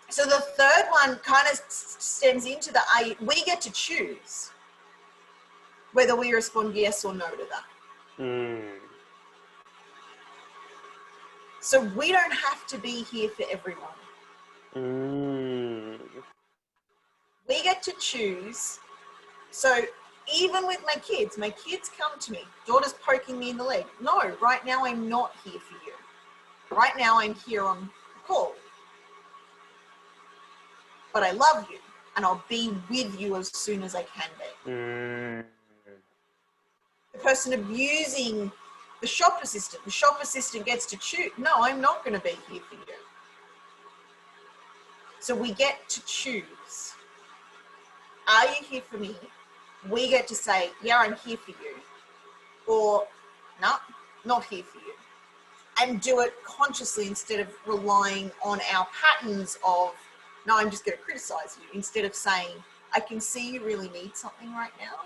So the third one kind of stems into the, we get to choose whether we respond yes or no to that. So we don't have to be here for everyone. We get to choose. So even with my kids come to me, daughter's poking me in the leg. No, right now I'm not here for you. Right now I'm here on call. But I love you and I'll be with you as soon as I can be. The person abusing the shop assistant gets to choose. No, I'm not going to be here for you. So we get to choose. Are you here for me? We get to say, yeah, I'm here for you. Or, no, not here for you. And do it consciously instead of relying on our patterns of, no, I'm just going to criticize you. Instead of saying, I can see you really need something right now.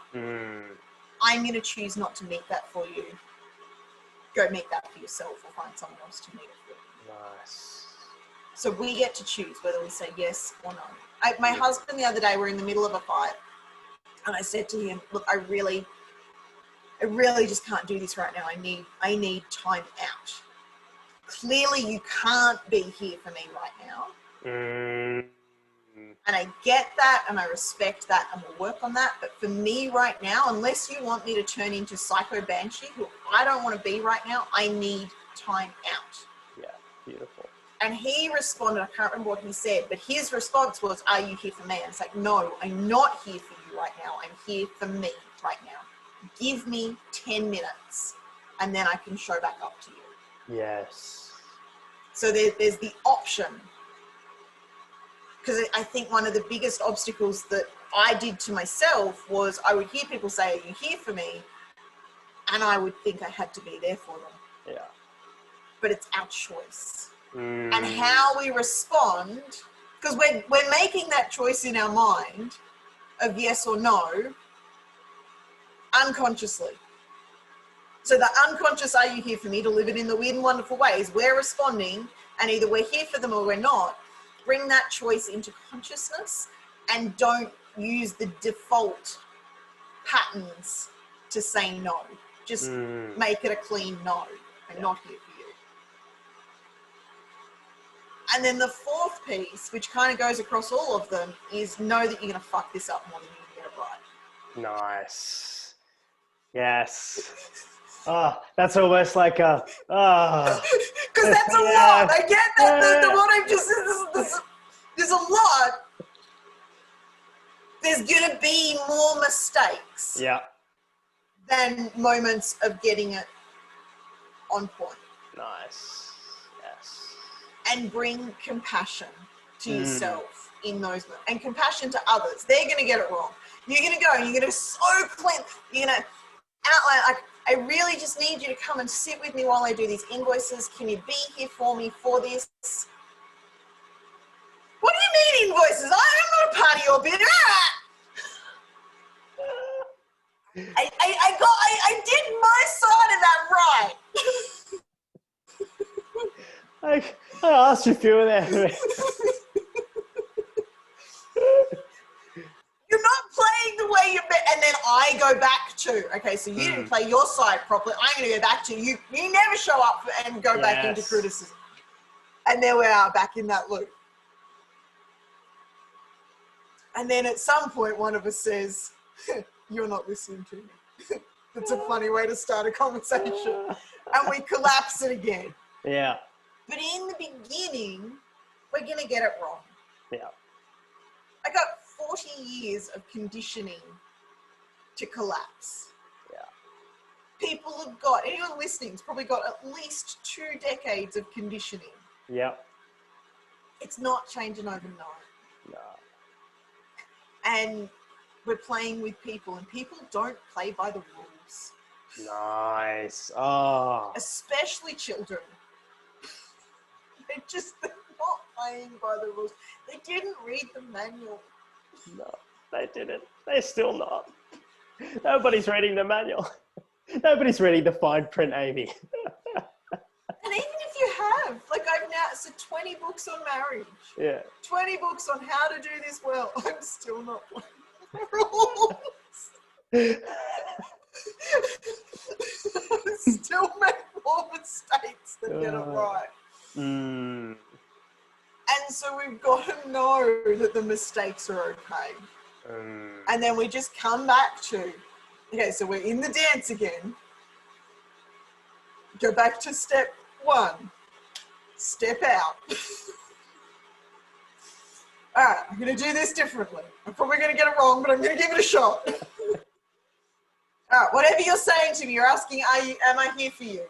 I'm going to choose not to meet that for you. Go meet that for yourself or find someone else to meet it for you. Nice. So we get to choose whether we say yes or no. My husband the other day, we're in the middle of a fight. And I said to him, look, I really just can't do this right now. I need time out. Clearly you can't be here for me right now. And I get that and I respect that and we'll work on that. But for me right now, unless you want me to turn into Psycho Banshee, who I don't want to be right now, I need time out. Yeah, beautiful. And he responded, I can't remember what he said, but his response was, are you here for me? And it's like, no, I'm not here for you right now. I'm here for me right now. Give me 10 minutes and then I can show back up to you. Yes. So there's the option. Because I think one of the biggest obstacles that I did to myself was I would hear people say, are you here for me? And I would think I had to be there for them. Yeah. But it's our choice. And how we respond, because we're making that choice in our mind of yes or no, unconsciously. So the unconscious, are you here for me, delivered in the weird and wonderful ways, we're responding and either we're here for them or we're not. Bring that choice into consciousness and don't use the default patterns to say no. Just make it a clean no. I'm not here for you. And then the 4th piece, which kind of goes across all of them, is know that you're going to fuck this up more than you get it right. Nice. Yes. Oh, that's almost like a, Because that's a lot. I get that. The what I've just said, there's a lot. There's going to be more mistakes than moments of getting it on point. nice. Yes. And bring compassion to yourself in those moments. And compassion to others. They're going to get it wrong. You're going to go and you're going to so clean. You're going to outline, like, I really just need you to come and sit with me while I do these invoices. Can you be here for me for this? What do you mean invoices? I'm not a part of your business. I did my side of that right. I asked you a few of them. You're not playing the way you're and then I go back to, okay, so you didn't play your side properly. I'm going to go back to you. You never show up and go back into criticism. And there we are back in that loop. And then at some point, one of us says, you're not listening to me. That's a funny way to start a conversation. And we collapse it again. Yeah. But in the beginning, we're going to get it wrong. Yeah. I got 40 years of conditioning to collapse. Yeah. People have got, anyone listening has probably got at least 2 decades of conditioning. Yeah. It's not changing overnight. No. And we're playing with people, and people don't play by the rules. Nice. Oh. Especially children. They're not playing by the rules. They didn't read the manual. No, they didn't. They're still not. Nobody's reading the manual. Nobody's reading the fine print, Amy. And even if you have, like I've now, so 20 books on marriage. Yeah. 20 books on how to do this well. I'm still not playing the rules. I still make more mistakes than get it right. Mm. And so we've got to know that the mistakes are okay. And then we just come back to, okay, so we're in the dance again. Go back to step 1. Step out. All right, I'm going to do this differently. I'm probably going to get it wrong, but I'm going to give it a shot. All right, whatever you're saying to me, you're asking, am I here for you?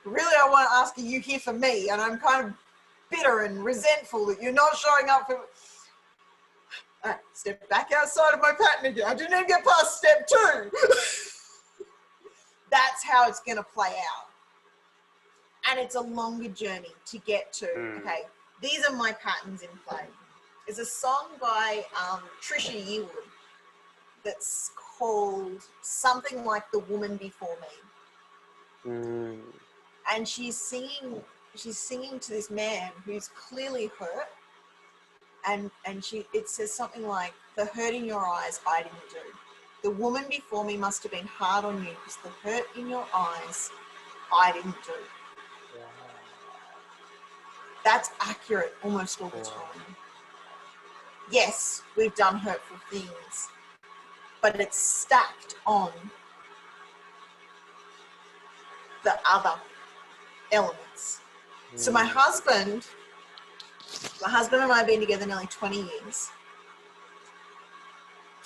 Really, I want to ask, are you here for me? And I'm kind of bitter and resentful that you're not showing up for... All right, step back outside of my pattern again. I didn't even get past step 2. That's how it's going to play out. And it's a longer journey to get to, okay, these are my patterns in play. There's a song by Trisha Yearwood that's called something like The Woman Before Me. And she's singing to this man who's clearly hurt. And it says something like, the hurt in your eyes I didn't do. The woman before me must have been hard on you because the hurt in your eyes I didn't do. Yeah. That's accurate almost all the time. Yes, we've done hurtful things, but it's stacked on the other elements. So my husband and I have been together nearly 20 years.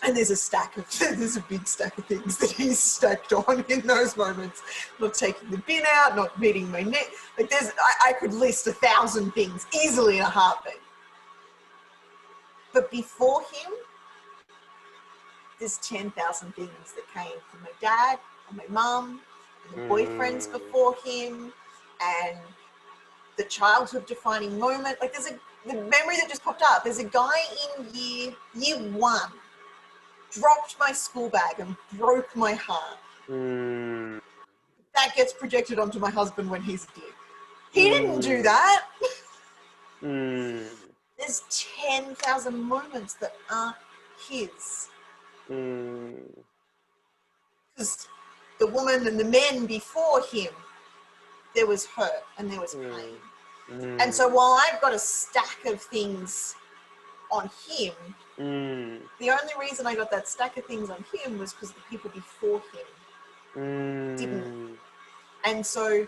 And there's a big stack of things that he's stacked on in those moments. Not taking the bin out, not meeting my neck. Like I could list 1,000 things easily in a heartbeat. But before him, there's 10,000 things that came from my dad and my mum, and the boyfriends before him, and the childhood defining moment. Like the memory that just popped up. There's a guy in year 1 dropped my school bag and broke my heart. That gets projected onto my husband when he's a dick. He didn't do that. There's 10,000 moments that aren't his. Because the woman and the men before him, there was hurt and there was pain. And so while I've got a stack of things on him, the only reason I got that stack of things on him was because the people before him didn't. And so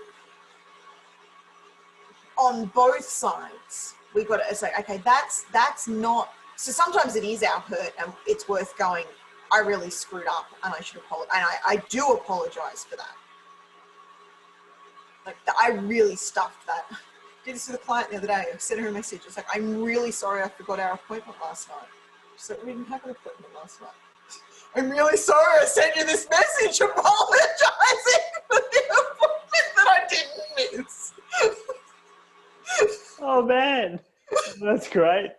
on both sides, we've got to say, okay, that's not, so sometimes it is our hurt and it's worth going, I really screwed up and I should apologize. And I do apologize for that. Like, I really stuffed that. I did this with a client the other day. I sent her a message. It's like, I'm really sorry I forgot our appointment last night. She's like, we didn't have an appointment last night. I'm really sorry I sent you this message apologizing for the appointment that I didn't miss. Oh, man. That's great.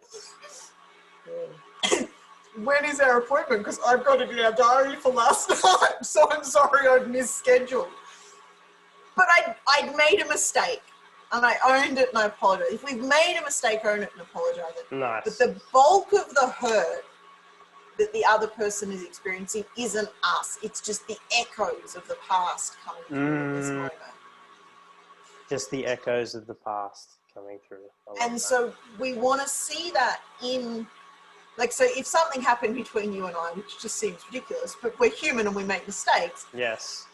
When is our appointment? Because I've got it in our diary for last night, so I'm sorry I've misscheduled. But I'd made a mistake, and I owned it and I apologized. If we've made a mistake, own it and apologize it. Nice. But the bulk of the hurt that the other person is experiencing isn't us. It's just the echoes of the past coming through in this moment. Just the echoes of the past coming through. And so we want to see that in Like, so if something happened between you and I, which just seems ridiculous, but we're human and we make mistakes. Yes.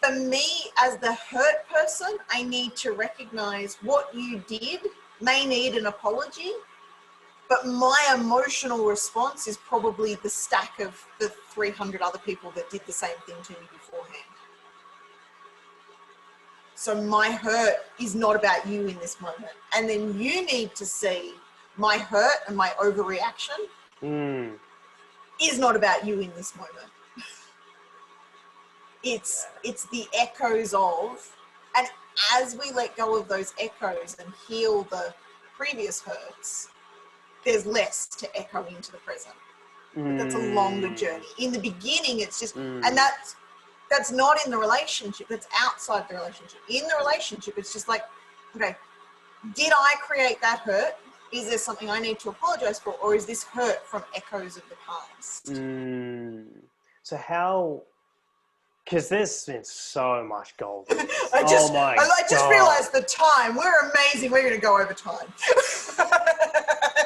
For me, as the hurt person, I need to recognize what you did may need an apology, but my emotional response is probably the stack of the 300 other people that did the same thing to me beforehand. So my hurt is not about you in this moment. And then you need to see my hurt and my overreaction is not about you in this moment. It's the echoes of, and as we let go of those echoes and heal the previous hurts, there's less to echo into the present. But that's a longer journey. In the beginning, it's just, and that's not in the relationship, that's outside the relationship. In the relationship, it's just like, okay, did I create that hurt? Is there something I need to apologize for? Or is this hurt from echoes of the past? So how, because there's been so much gold. I just realized the time. We're amazing. We're going to go over time.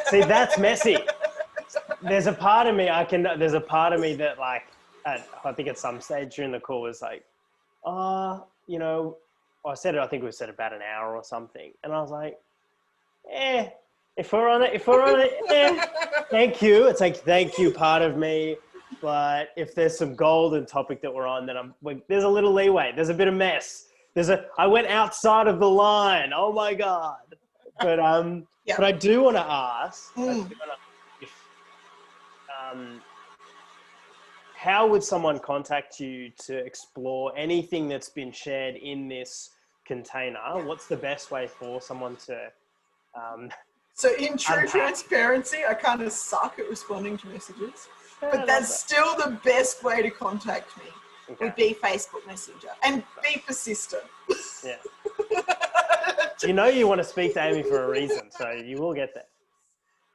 See, that's messy. There's a part of me that like, I think at some stage during the call was like, you know, I think we said about an hour or something. And I was like, if we're on it, thank you. It's like, thank you, part of me. But if there's some golden topic that we're on, then there's a little leeway. There's a bit of mess. I went outside of the line. Oh my God. But, but I do want to ask, how would someone contact you to explore anything that's been shared in this container? What's the best way for someone to so in true unpack? Transparency, I kind of suck at responding to messages, but that's still the best way to contact me. Would be Facebook Messenger, and be persistent. Yeah. You know you want to speak to Amy for a reason, so you will get there.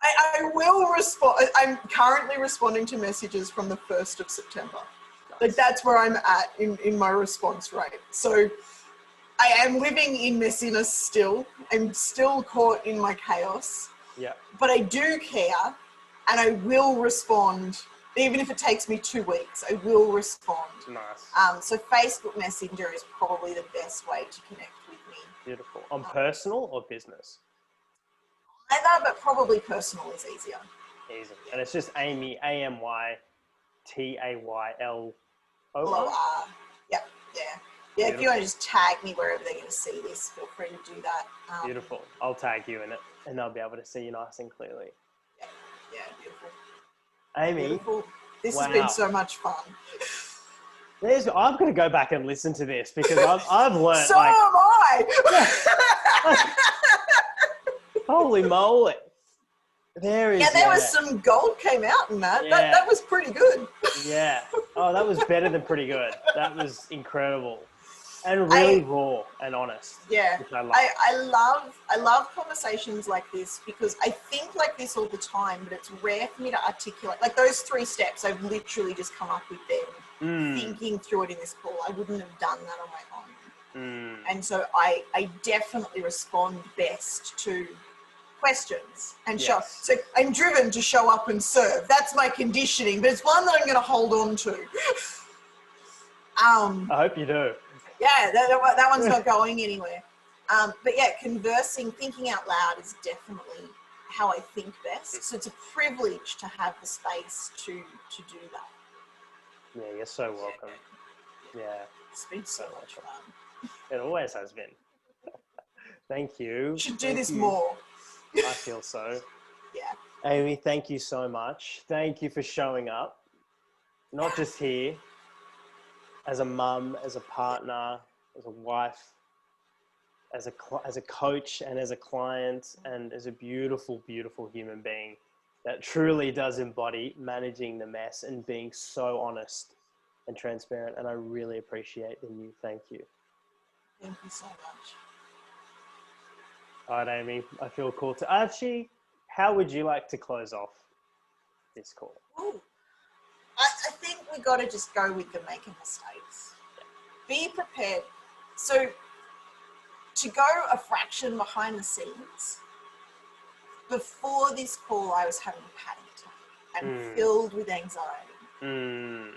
I will respond. I'm currently responding to messages from the 1st of September. Nice. Like, that's where I'm at in my response rate. So I am living in messiness still. I'm still caught in my chaos. Yeah. But I do care, and I will respond. Even if it takes me 2 weeks, I will respond. Nice. So Facebook Messenger is probably the best way to connect with me. Beautiful. On personal or business? Either, but probably personal is easier. Easy. And it's just Amy, AMYTAYLO. Yeah. If you want to just tag me wherever they're going to see this, feel free to do that. Beautiful. I'll tag you in it, and they'll be able to see you nice and clearly. Yeah, beautiful. Amy, beautiful. This has been so much fun. I'm going to go back and listen to this because I've learned. So am I. Holy moly! There was some gold came out in that. Yeah. That was pretty good. Yeah. Oh, that was better than pretty good. That was incredible, and really raw and honest. Yeah. Which I love. I love conversations like this because I think like this all the time, but it's rare for me to articulate. Like those 3 steps, I've literally just come up with them, thinking through it in this call. I wouldn't have done that on my own. And so I definitely respond best to questions and show. So I'm driven to show up and serve. That's my conditioning, but it's one that I'm going to hold on to. I hope you do. Yeah, that one's not going anywhere. But yeah, conversing, thinking out loud is definitely how I think best. So it's a privilege to have the space to do that. Yeah, you're so welcome. Yeah. It's been so much fun. It always has been. Thank you. You should do this more. I feel so. Yeah. Amy, thank you so much. Thank you for showing up. Not just here, as a mum, as a partner, as a wife, as a coach and as a client and as a beautiful, beautiful human being that truly does embody managing the mess and being so honest and transparent. And I really appreciate you. Thank you. Thank you so much. All right, Amy, I feel cool to actually, how would you like to close off this call? Ooh. I think we got to just go with the making mistakes. Be prepared. So to go a fraction behind the scenes, before this call, I was having a panic attack. and filled with anxiety. Mm.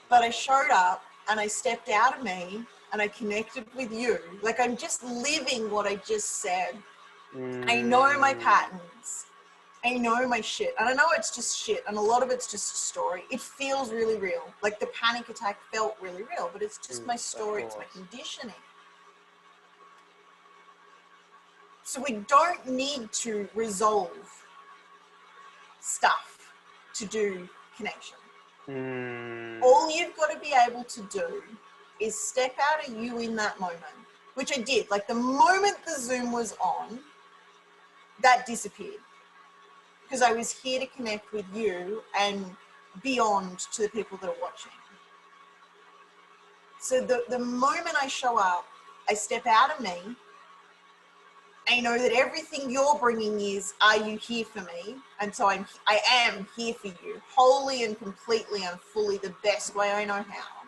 But I showed up and I stepped out of me and I connected with you. Like, I'm just living what I just said. I know my patterns. I know my shit. And I know it's just shit. And a lot of it's just a story. It feels really real. Like, the panic attack felt really real, but it's just my story. It's my conditioning. So we don't need to resolve stuff to do connection. All you've got to be able to do is step out of you in that moment, which I did. Like, the moment the Zoom was on, that disappeared. Because I was here to connect with you and beyond to the people that are watching. So the moment I show up, I step out of me. I know that everything you're bringing is, are you here for me? And so I am here for you, wholly and completely and fully, the best way I know how.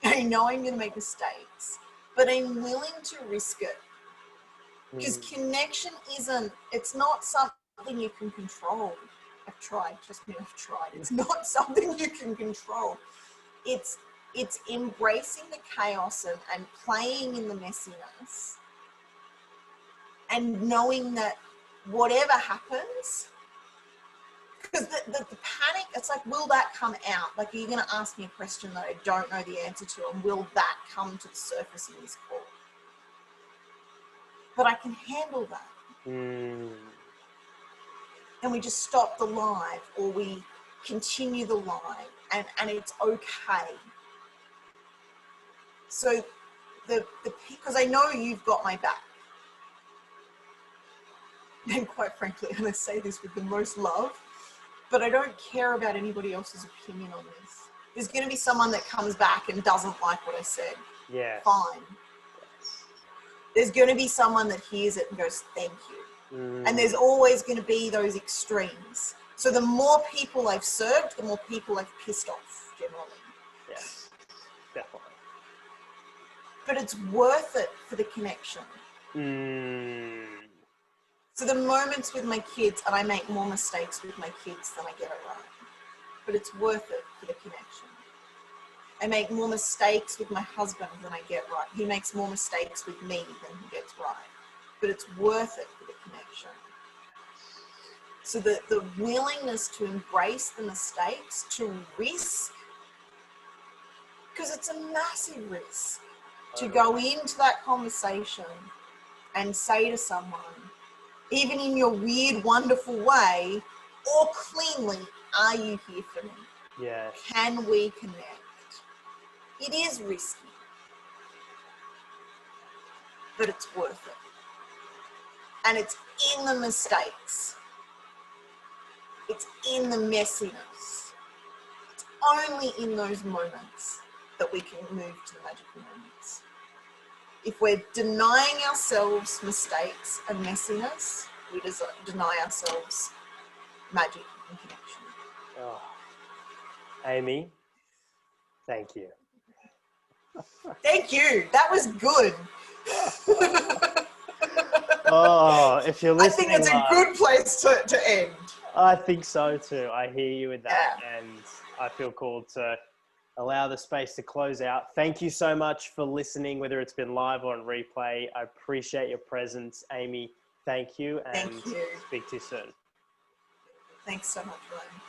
I know I'm going to make mistakes, but I'm willing to risk it. Because connection it's not something you can control. I've tried, just me, I've tried. It's not something you can control. It's embracing the chaos and playing in the messiness. And knowing that whatever happens, because the panic, it's like, will that come out? Like, are you going to ask me a question that I don't know the answer to, and will that come to the surface in this call? But I can handle that. And we just stop the live, or we continue the live, and it's okay. So because I know you've got my back. And quite frankly, and I say this with the most love, but I don't care about anybody else's opinion on this. There's going to be someone that comes back and doesn't like what I said. Yeah. Fine. Yes. There's going to be someone that hears it and goes, thank you. And there's always going to be those extremes. So the more people I've served, the more people I've pissed off, generally. Yes, definitely. But it's worth it for the connection. So the moments with my kids, and I make more mistakes with my kids than I get it right, but it's worth it for the connection. I make more mistakes with my husband than I get right. He makes more mistakes with me than he gets right, but it's worth it for the connection. So the willingness to embrace the mistakes, to risk, because it's a massive risk to go into that conversation and say to someone, even in your weird, wonderful way, or cleanly, are you here for me? Yes. Can we connect? It is risky, but it's worth it. And it's in the mistakes. It's in the messiness. It's only in those moments that we can move to the magical moments. If we're denying ourselves mistakes and messiness, we deny ourselves magic and connection. Oh. Amy, thank you. Thank you. That was good. Oh, if you're I listening, think it's a good place to end. I think so too. I hear you with that, Yeah. and I feel called to allow the space to close out. Thank you so much for listening, whether it's been live or on replay. I appreciate your presence, Amy. Thank you, and Thank you. speak to you soon. Thanks so much, Ryan.